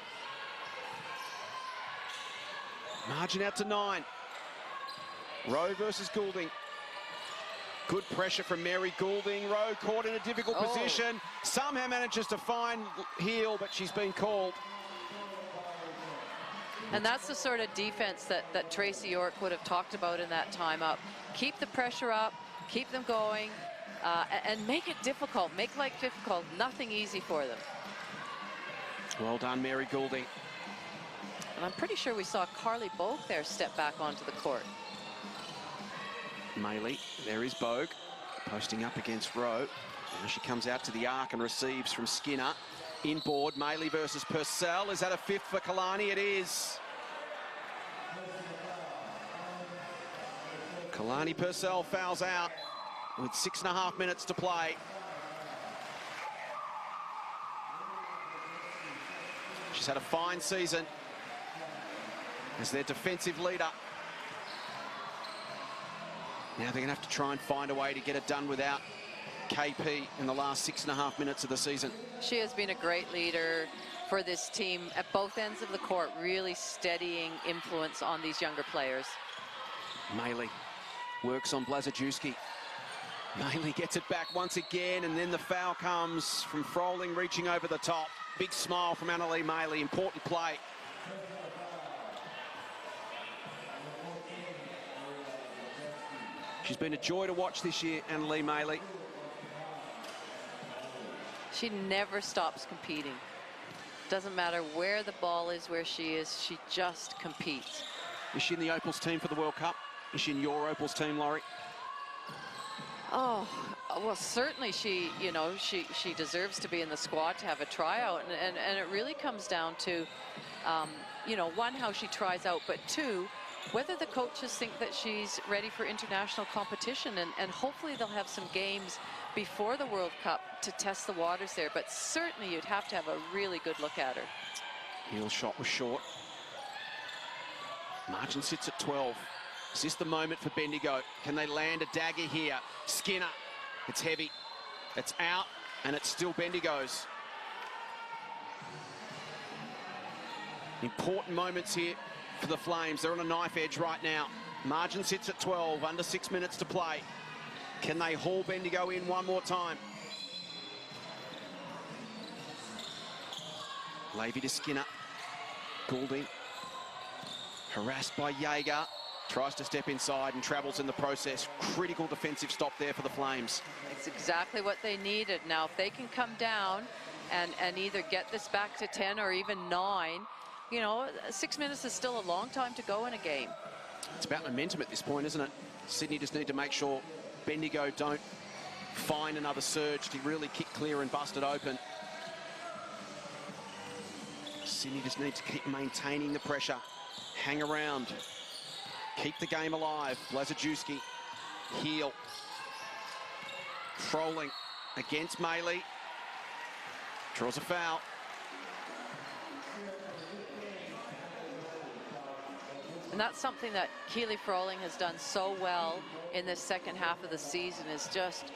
Margin out to 9. Rowe versus Goulding. Good pressure from Mary Goulding. Rowe caught in a difficult position. Somehow manages to find Heel, but she's been called. And that's the sort of defense that Tracy York would have talked about in that timeout. Keep the pressure up, keep them going, and make it difficult. Make life difficult. Nothing easy for them. Well done, Mary Goulding. And I'm pretty sure we saw Carly Bogue there step back onto the court. Maley, there is Bogue, posting up against Rowe. Now she comes out to the arc and receives from Skinner. Inboard, Maley versus Purcell. Is that a fifth for Kalani? It is. Kalani Purcell fouls out with 6.5 minutes to play. She's had a fine season as their defensive leader. Now they're going to have to try and find a way to get it done without KP in the last 6.5 minutes of the season. She has been a great leader for this team at both ends of the court, really steadying influence on these younger players. Maley works on Blazajewski. Maley gets it back once again, and then the foul comes from Froling reaching over the top. Big smile from Annalise Maley. Important play. She's been a joy to watch this year, Annalise Maley. She never stops competing. Doesn't matter where the ball is, where she is, she just competes. Is she in the Opals team for the World Cup? Is she in your Opals team, Laurie? Oh, well, certainly she deserves to be in the squad, to have a tryout. And it really comes down to, one, how she tries out, but two, whether the coaches think that she's ready for international competition. And hopefully they'll have some games before the World Cup to test the waters there. But certainly you'd have to have a really good look at her. Heel shot was short. Margin sits at 12. Is this the moment for Bendigo? Can they land a dagger here? Skinner, it's heavy. It's out, and it's still Bendigo's. Important moments here for the Flames. They're on a knife edge right now. Margin sits at 12, under 6 minutes to play. Can they haul Bendigo in one more time? Levy to Skinner. Goulding. Harassed by Jaeger. Tries to step inside and travels in the process. Critical defensive stop there for the Flames. It's exactly what they needed. Now, if they can come down and either get this back to 10 or even 9, 6 minutes is still a long time to go in a game. It's about momentum at this point, isn't it? Sydney just need to make sure Bendigo don't find another surge to really kick clear and bust it open. Sydney just need to keep maintaining the pressure. Hang around. keep the game alive. Blazajewski, heel. Froling against Maley. Draws a foul. And that's something that Keely Froling has done so well in this second half of the season, is just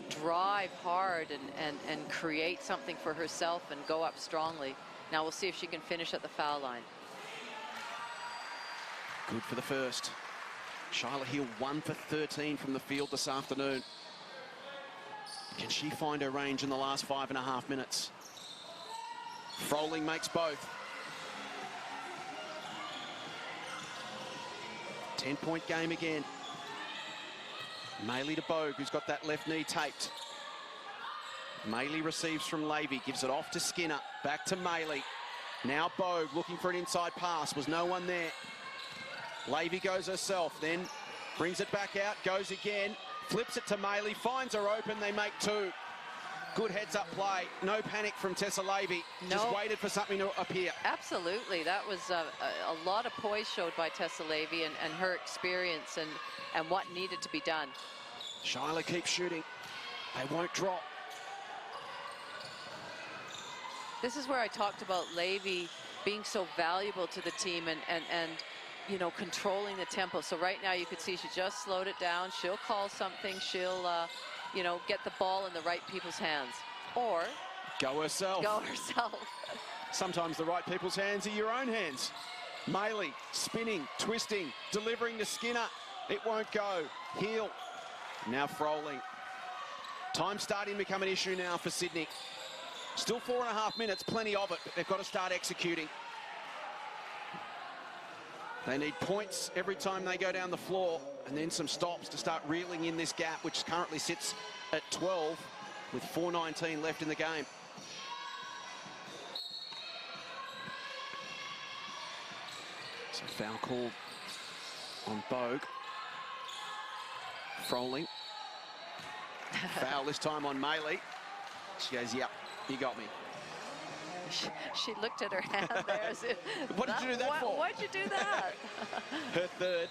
drive hard and create something for herself and go up strongly. Now we'll see if she can finish at the foul line. Good for the first. Shyla Hill 1 for 13 from the field this afternoon. Can she find her range in the last 5.5 minutes? Froling makes both. 10-point game again. Maley to Bogue, who's got that left knee taped. Maley receives from Lavey, gives it off to Skinner. Back to Maley. Now Bogue looking for an inside pass. Was no one there. Lavey goes herself, then brings it back out, goes again, flips it to Maley, finds her open, they make two. Good heads-up play. No panic from Tessa Lavey. No. Just waited for something to appear. Absolutely. That was a lot of poise showed by Tessa Lavey and her experience and what needed to be done. Shyla keeps shooting. They won't drop. This is where I talked about Lavey being so valuable to the team and you know, controlling the tempo. So right now you could see she just slowed it down. She'll call something. She'll, you know, get the ball in the right people's hands. Or go herself. Go herself. Sometimes the right people's hands are your own hands. Maley spinning, twisting, delivering to Skinner. It won't go. Heel. Now Froling. Time starting to become an issue now for Sydney. Still 4.5 minutes, plenty of it, but they've got to start executing. They need points every time they go down the floor, and then some stops to start reeling in this gap, which currently sits at 12 with 4:19 left in the game. So foul call on Bogue. Froling. Foul this time on Maley. She goes, yep, you got me. She looked at her hand there as if, what did you do that for? Why'd you do that? Her third.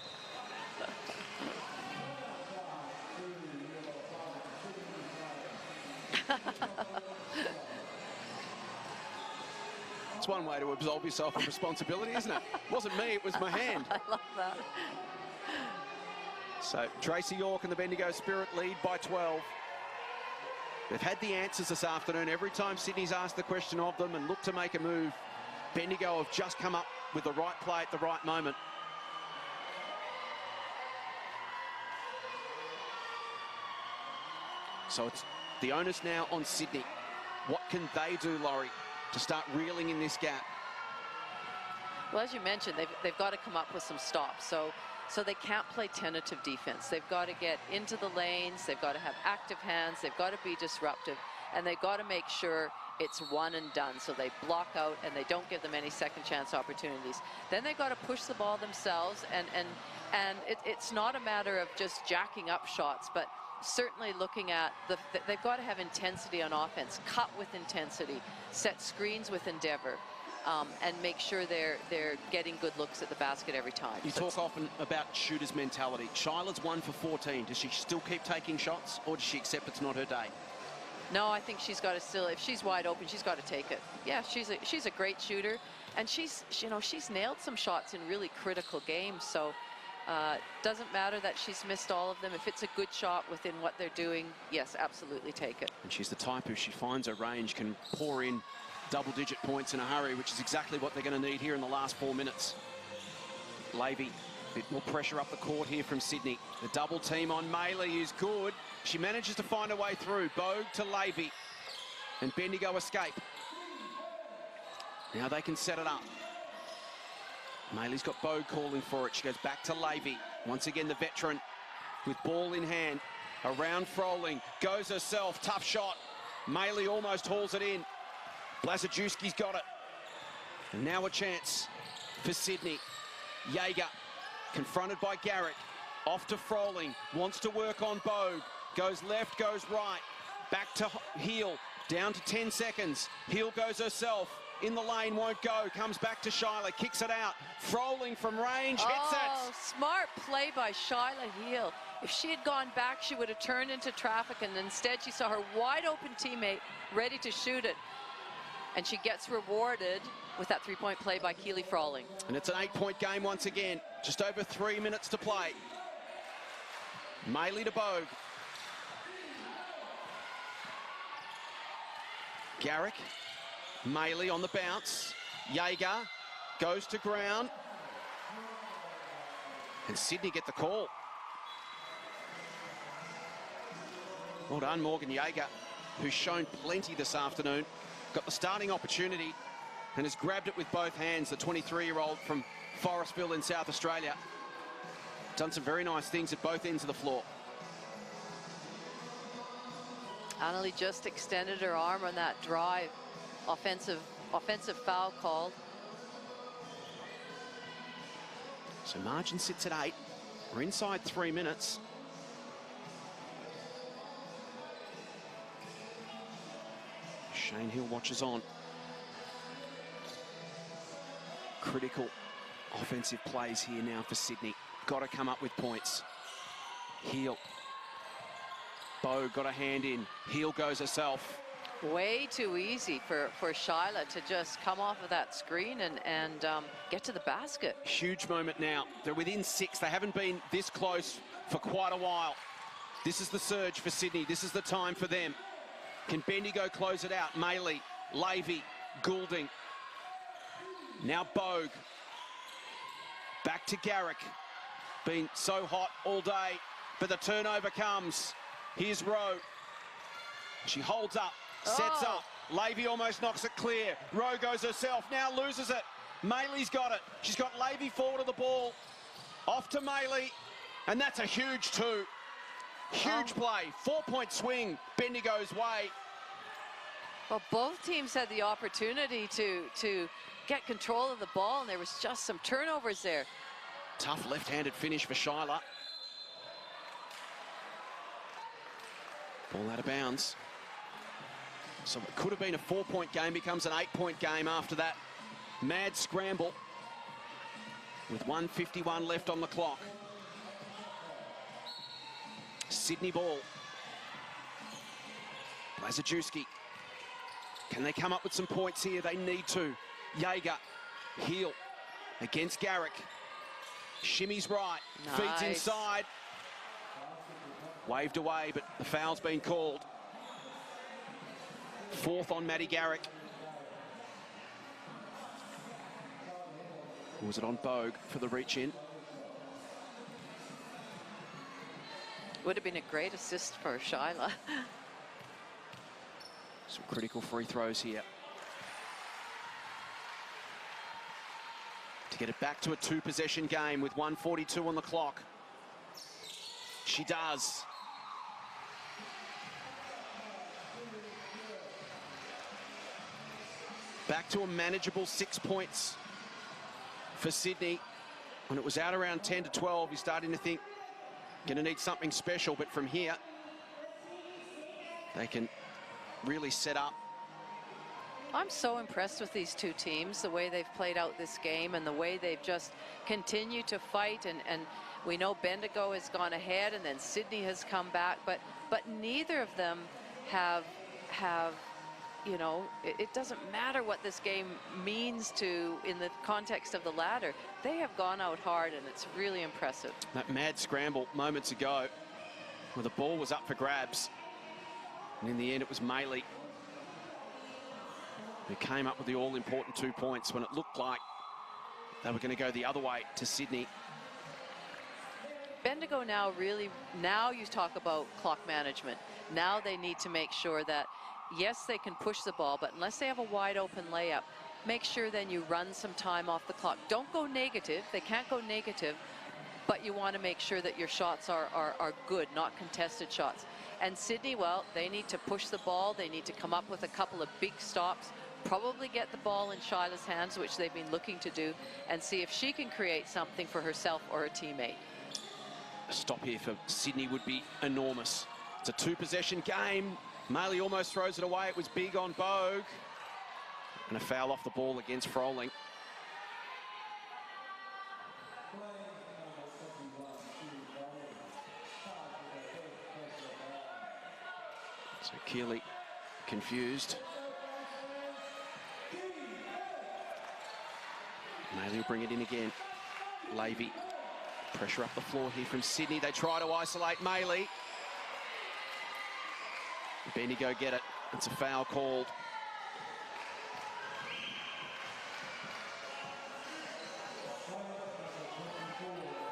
It's one way to absolve yourself of responsibility, isn't it? It wasn't me, it was my hand. I love that. So Tracy York and the Bendigo Spirit lead by 12. They've had the answers this afternoon. Every time Sydney's asked the question of them and looked to make a move, Bendigo have just come up with the right play at the right moment. So it's the onus now on Sydney. What can they do, Laurie, to start reeling in this gap? Well, as you mentioned, they've got to come up with some stops. So they can't play tentative defense. They've got to get into the lanes. They've got to have active hands. They've got to be disruptive. And they've got to make sure it's one and done. So they block out and they don't give them any second chance opportunities. Then they've got to push the ball themselves. And it's not a matter of just jacking up shots, but certainly looking at they've got to have intensity on offense, cut with intensity, set screens with endeavor. And make sure they're getting good looks at the basket every time. You talk often about shooters' mentality. Shyla's 1 for 14. Does she still keep taking shots, or does she accept it's not her day? No, I think she's got to still, if she's wide open, she's got to take it. Yeah, she's a great shooter, and she's nailed some shots in really critical games. So doesn't matter that she's missed all of them. If it's a good shot within what they're doing, yes, absolutely take it. And she's the type who, she finds her range, can pour in double-digit points in a hurry, which is exactly what they're going to need here in the last 4 minutes. Lavey, a bit more pressure up the court here from Sydney. The double team on Maley is good. She manages to find her way through. Bogue to Lavey. And Bendigo escape. Now they can set it up. Maley's got Bogue calling for it. She goes back to Lavey. Once again, the veteran with ball in hand. Around Froling. Goes herself. Tough shot. Maley almost hauls it in. Blazajewski's got it. And now a chance for Sydney. Jaeger, confronted by Garrett. Off to Froling. Wants to work on Bogue. Goes left, goes right. Back to Heel. Down to 10 seconds. Heel goes herself. in the lane, won't go. Comes back to Shyla, kicks it out. Froling from range, hits it. Smart play by Shyla Heel. If she had gone back, she would have turned into traffic, and instead she saw her wide open teammate ready to shoot it. And she gets rewarded with that three-point play by Keely Froling. And it's an 8-point game once again. Just over 3 minutes to play. Maley to Bogue. Garrick. Maley on the bounce. Jaeger goes to ground. And Sydney get the call. Well done, Morgan Jaeger, who's shown plenty this afternoon. Got the starting opportunity and has grabbed it with both hands, the 23-year-old from Forestville in South Australia. Done some very nice things at both ends of the floor. Annalie just extended her arm on that drive. Offensive foul called. So margin sits at 8. We're inside 3 minutes. Shane Hill watches on. Critical offensive plays here now for Sydney. Got to come up with points. Hill. Bogue got a hand in. Hill goes herself. Way too easy for Shyla to just come off of that screen and get to the basket. Huge moment now. They're within 6. They haven't been this close for quite a while. This is the surge for Sydney. This is the time for them. Can Bendigo close it out? Maley, Lavey, Goulding. Now Bogue. Back to Garrick. Been so hot all day, but the turnover comes. Here's Rowe. She holds up, sets up. Lavey almost knocks it clear. Rowe goes herself, now loses it. Maley's got it. She's got Lavey forward of the ball. Off to Maley, and that's a huge 2. Huge play, 4-point swing, Bendigo's way. Well, both teams had the opportunity to get control of the ball, and there was just some turnovers there. Tough left-handed finish for Shyla. Ball out of bounds. So it could have been a 4-point game, becomes an 8-point game after that mad scramble with 1:51 left on the clock. Sydney ball. Blazajewski. Can they come up with some points here? They need to. Jaeger. Heel against Garrick. Shimmies right. Feeds inside. Waved away, but the foul's been called. 4th on Maddie Garrick. Or was it on Bogue for the reach in? Would have been a great assist for Shyla. Some critical free throws here. To get it back to a 2-possession game with 1:42 on the clock. She does. Back to a manageable 6 points for Sydney. When it was out around 10 to 12, you're starting to think, going to need something special, but from here, they can really set up. I'm so impressed with these two teams, the way they've played out this game and the way they've just continued to fight. And we know Bendigo has gone ahead and then Sydney has come back, but neither of them have you know, it doesn't matter what this game means to in the context of the ladder. They have gone out hard, and it's really impressive. That mad scramble moments ago where the ball was up for grabs. And in the end, it was Maley who came up with the all-important 2 points when it looked like they were going to go the other way to Sydney. Bendigo now you talk about clock management. Now they need to make sure that, yes, they can push the ball, but unless they have a wide open layup, make sure then you run some time off the clock. Don't go negative. They can't go negative, but you want to make sure that your shots are good, not contested shots. And Sydney, well, they need to push the ball. They need to come up with a couple of big stops, probably get the ball in Shyla's hands, which they've been looking to do, and see if she can create something for herself or a teammate. A stop here for Sydney would be enormous. It's a 2-possession game. Maley almost throws it away. It was big on Bogue. And a foul off the ball against Froling. So Keeley confused. Maley will bring it in again. Lavey, pressure up the floor here from Sydney. They try to isolate Maley. Bendigo get it. It's a foul called.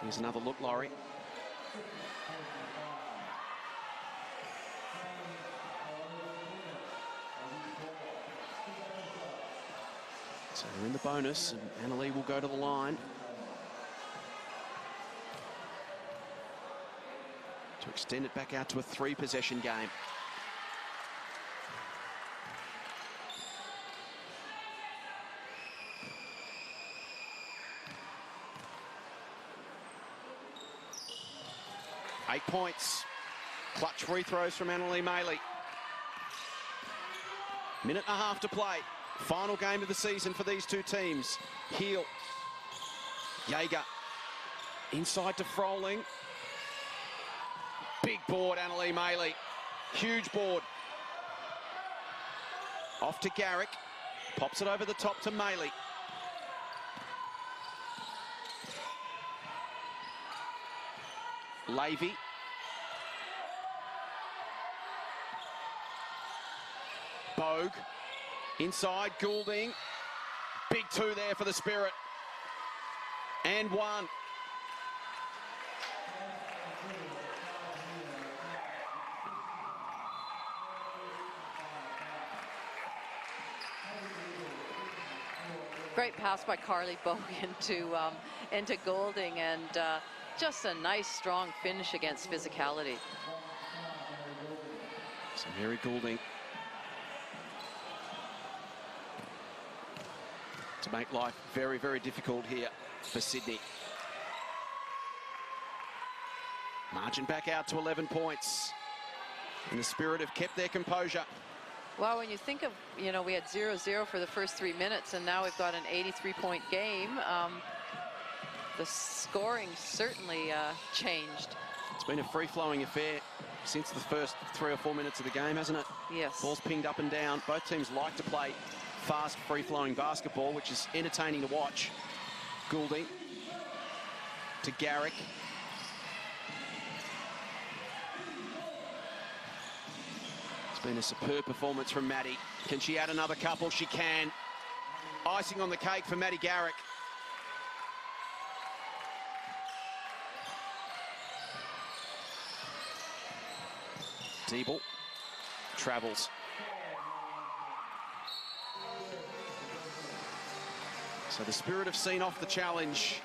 Here's another look, Laurie. So they're in the bonus, and Annalee will go to the line to extend it back out to a 3-possession game. Eight points. Clutch free throws from Annalee Maley. Minute and a half to play. Final game of the season for these two teams. Heel. Jaeger. Inside to Froling. Big board, Annalee Maley. Huge board. Off to Garrick. Pops it over the top to Maley. Lavey. Bogue. Inside, Goulding. Big two there for the Spirit. And one. Great pass by Carly Bogue into Goulding, and just a nice, strong finish against physicality. So Mary Goulding to make life very, very difficult here for Sydney. Margin back out to 11 points. And the Spirit have kept their composure. Well, when you think of, we had 0-0 for the first 3 minutes, and now we've got an 83-point game. The scoring certainly changed. It's been a free-flowing affair since the first 3 or 4 minutes of the game, hasn't it? Yes. Ball's pinged up and down. Both teams like to play fast, free-flowing basketball, which is entertaining to watch. Goulding to Garrick. It's been a superb performance from Maddie. Can she add another couple? She can. Icing on the cake for Maddie Garrick. Diebel travels. So the Spirit have seen off the challenge.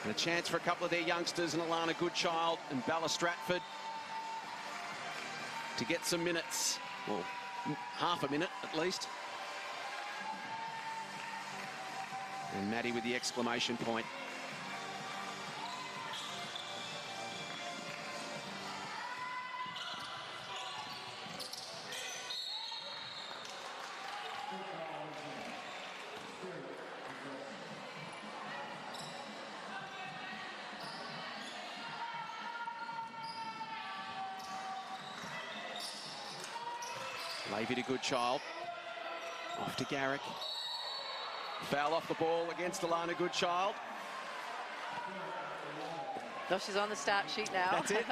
And a chance for a couple of their youngsters, and Alana Goodchild and Bella Stratford, to get some minutes. Well, half a minute at least. And Maddie with the exclamation point. Lavey to Goodchild. Off to Garrick. Foul off the ball against Alana Goodchild. No, she's on the stat sheet now. That's it.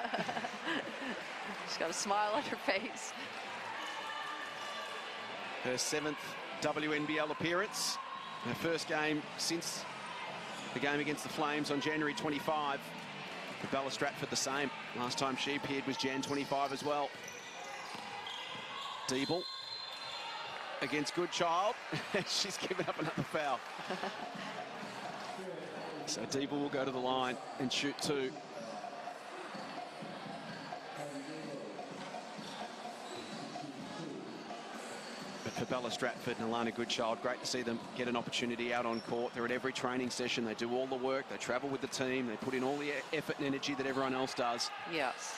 She's got a smile on her face. Her 7th WNBL appearance. Her first game since the game against the Flames on January 25. For Bella Stratford the same. Last time she appeared was Jan 25 as well. Diebel against Goodchild. She's given up another foul. So Diebel will go to the line and shoot 2. But for Bella Stratford and Alana Goodchild, great to see them get an opportunity out on court. They're at every training session. They do all the work. They travel with the team. They put in all the effort and energy that everyone else does. Yes.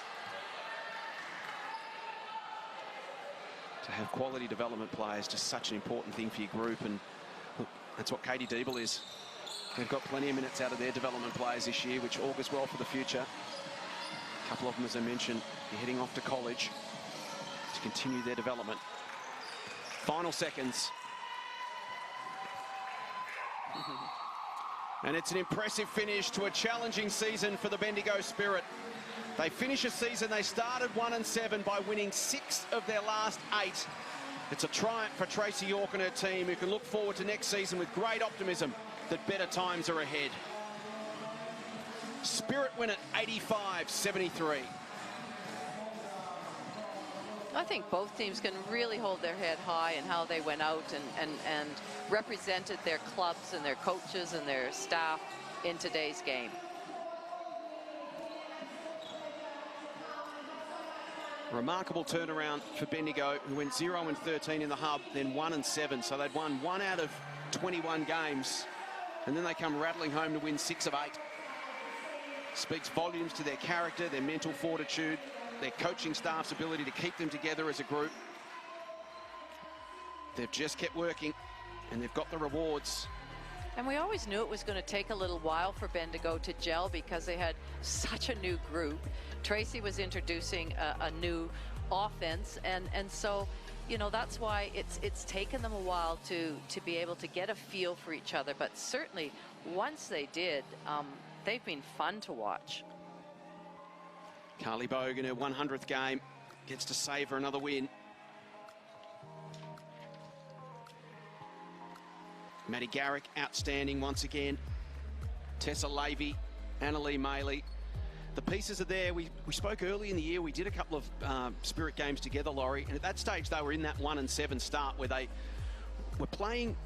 To have quality development players, just such an important thing for your group, and look, that's what Katie Diebel is. They've got plenty of minutes out of their development players this year, which augurs well for the future. A couple of them, as I mentioned, are heading off to college to continue their development. Final seconds. And it's an impressive finish to a challenging season for the Bendigo Spirit. They finish a season they started 1-7 by winning 6 of their last 8. It's a triumph for Tracy York and her team, who can look forward to next season with great optimism that better times are ahead. Spirit win it 85-73. I think both teams can really hold their head high in how they went out and represented their clubs and their coaches and their staff in today's game. Remarkable turnaround for Bendigo, who went 0-13 in the hub, then 1-7. So they'd won 1 out of 21 games. And then they come rattling home to win 6 of 8. Speaks volumes to their character, their mental fortitude, their coaching staff's ability to keep them together as a group. They've just kept working, and they've got the rewards. And we always knew it was going to take a little while for Bendigo to gel because they had such a new group. Tracy was introducing a new offense, and so, you know, that's why it's taken them a while to be able to get a feel for each other. But certainly, once they did, they've been fun to watch. Carly Bogue in her 100th game gets to savour another win. Maddie Garrick, outstanding once again. Tessa Lavey, Annalee Maley. The pieces are there. We spoke early in the year. We did a couple of Spirit games together, Laurie. And at that stage, they were in that 1-7 start where they were playing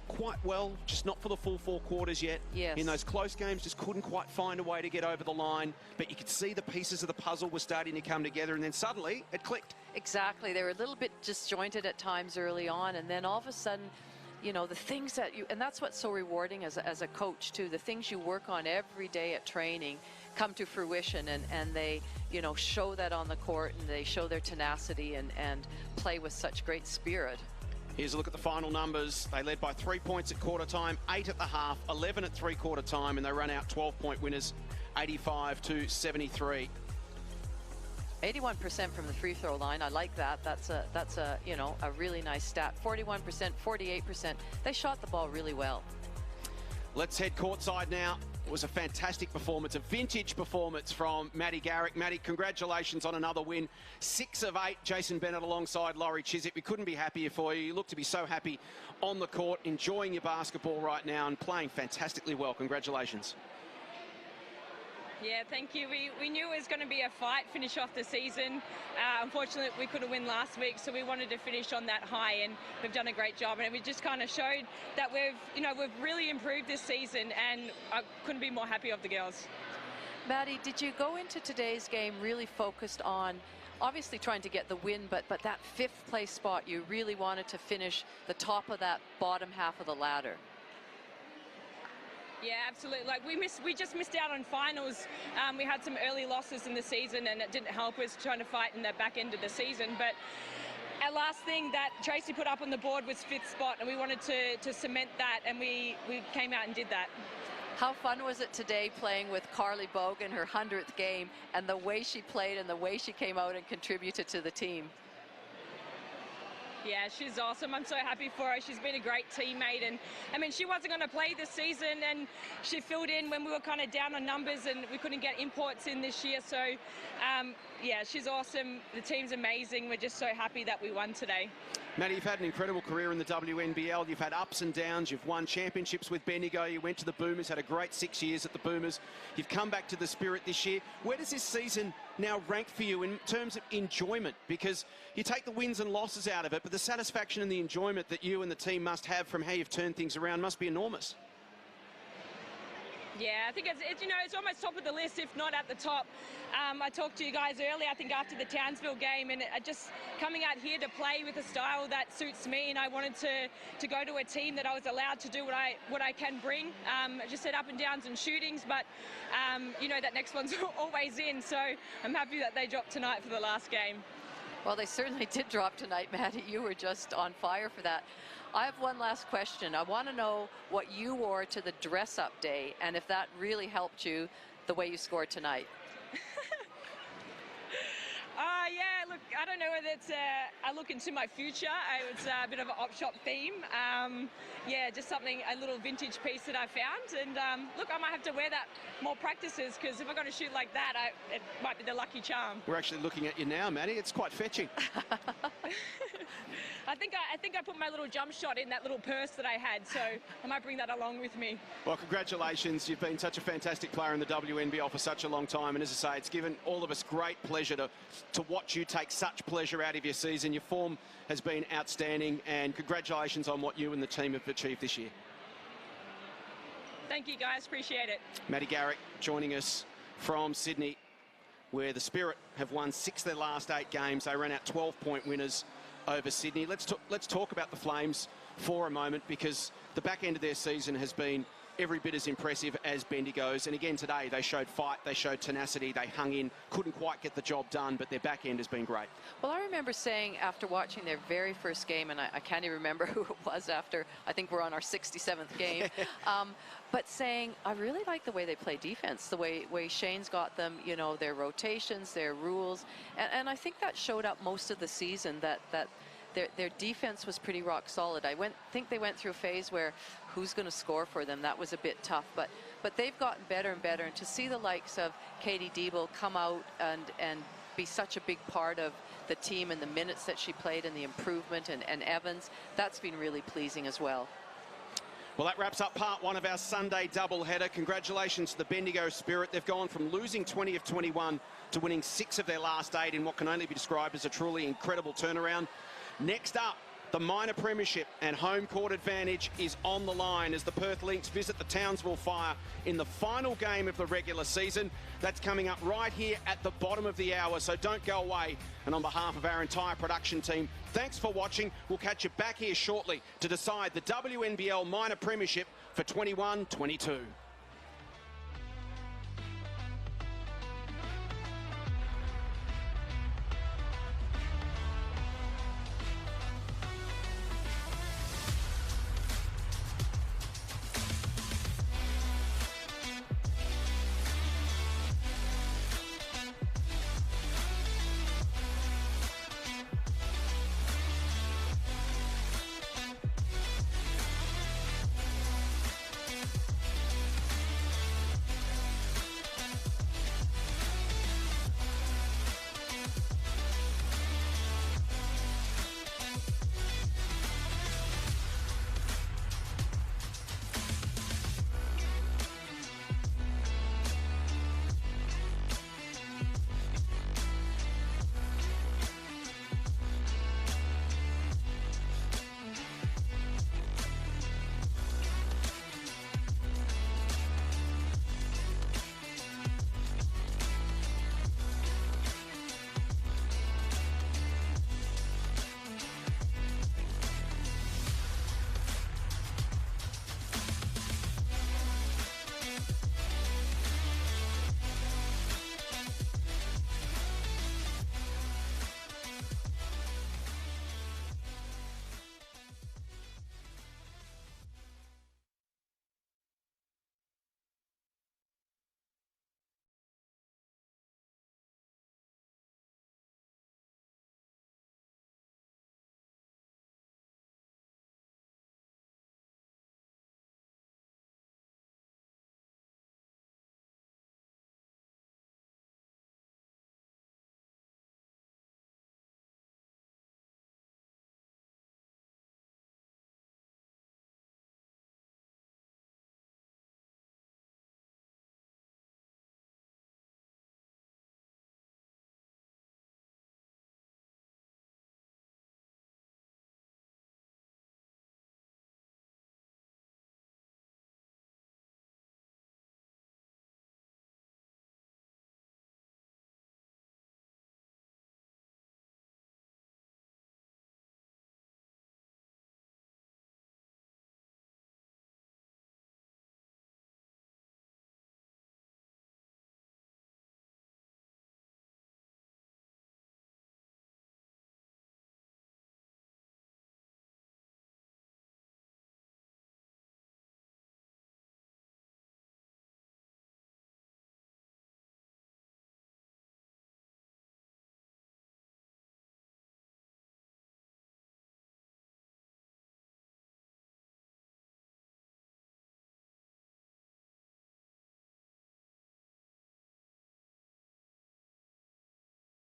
quite well, just not for the full 4 quarters yet. Yes. In those close games, just couldn't quite find a way to get over the line. But you could see the pieces of the puzzle were starting to come together, and then suddenly it clicked. Exactly. They were a little bit disjointed at times early on, and then all of a sudden, you know, the things that you, and that's what's so rewarding as a coach too, the things you work on every day at training come to fruition, and they, you know, show that on the court, and they show their tenacity and play with such great spirit. Here's a look at the final numbers. They led by 3 points at quarter time, 8 at the half, 11 at 3/4 time, and they run out 12-point winners, 85-73. 81% from the free throw line. I like that. That's a you know, a really nice stat. 41%, 48%. They shot the ball really well. Let's head courtside now. It was a fantastic performance, a vintage performance from Maddie Garrick. Maddie, congratulations on another win. 6 of 8. Jason Bennett alongside Laurie Chiswick. We couldn't be happier for you. You look to be so happy on the court, enjoying your basketball right now and playing fantastically well. Congratulations. Yeah, thank you. We knew it was going to be a fight, finish off the season. Unfortunately, we couldn't win last week, so we wanted to finish on that high, and we've done a great job. And we just kind of showed that we've really improved this season, and I couldn't be more happy of the girls. Maddie, did you go into today's game really focused on obviously trying to get the win, but that 5th place spot, you really wanted to finish the top of that bottom half of the ladder? Yeah, absolutely. Like we just missed out on finals. We had some early losses in the season, and it didn't help us trying to fight in the back end of the season. But our last thing that Tracy put up on the board was 5th spot, and we wanted to cement that, and we came out and did that. How fun was it today playing with Carly Bogue in her 100th game, and the way she played and the way she came out and contributed to the team? Yeah, she's awesome. I'm so happy for her. She's been a great teammate, and I mean, she wasn't going to play this season, and she filled in when we were kind of down on numbers and we couldn't get imports in this year. So yeah, she's awesome. The team's amazing. We're just so happy that we won today. Maddie, you've had an incredible career in the WNBL. You've had ups and downs. You've won championships with Bendigo. You went to the Boomers, had a great 6 years at the Boomers. You've come back to the Spirit this year. Where does this season now rank for you in terms of enjoyment? Because you take the wins and losses out of it, but the satisfaction and the enjoyment that you and the team must have from how you've turned things around must be enormous. Yeah, I think it's almost top of the list, if not at the top. I talked to you guys earlier, I think after the Townsville game, and just coming out here to play with a style that suits me, and I wanted to go to a team that I was allowed to do what I can bring. I just said up and downs and shootings, but you know, that next one's always in, so I'm happy that they dropped tonight for the last game. Well, they certainly did drop tonight, Maddie. You were just on fire for that. I have one last question. I want to know what you wore to the dress-up day and if that really helped you the way you scored tonight. Yeah, look, I don't know whether it's I look into my future. It's a bit of an op-shop theme. Yeah, just something, a little vintage piece that I found. And look, I might have to wear that more practices, because if I'm going to shoot like that, it might be the lucky charm. We're actually looking at you now, Maddie. It's quite fetching. I think I put my little jump shot in that little purse that I had, so I might bring that along with me. Well, congratulations. You've been such a fantastic player in the WNBL for such a long time. And as I say, it's given all of us great pleasure to watch you take such pleasure out of your season. Your form has been outstanding, and congratulations on what you and the team have achieved this year. Thank you, guys. Appreciate it. Maddie Garrick joining us from Sydney, where the Spirit have won 6 of their last 8 games. They ran out 12-point winners over Sydney. Let's talk about the Flames for a moment, because the back end of their season has been every bit as impressive as Bendigo's. And again today, they showed fight, they showed tenacity, they hung in, couldn't quite get the job done, but their back end has been great. Well, I remember saying after watching their very first game, and I can't even remember who it was after, I think we're on our 67th game, but saying, I really like the way they play defense, the way Shane's got them, you know, their rotations, their rules. And I think that showed up most of the season, that their defense was pretty rock solid. I think they went through a phase where who's going to score for them? That was a bit tough, but they've gotten better and better. And to see the likes of Katie Diebel come out and be such a big part of the team and the minutes that she played and the improvement, and Evans, that's been really pleasing as well. Well, that wraps up part 1 of our Sunday doubleheader. Congratulations to the Bendigo Spirit. They've gone from losing 20 of 21 to winning 6 of their last 8 in what can only be described as a truly incredible turnaround. Next up, the minor premiership and home court advantage is on the line as the Perth Lynx visit the Townsville Fire in the final game of the regular season. That's coming up right here at the bottom of the hour, so don't go away. And on behalf of our entire production team, thanks for watching. We'll catch you back here shortly to decide the WNBL minor premiership for 21-22.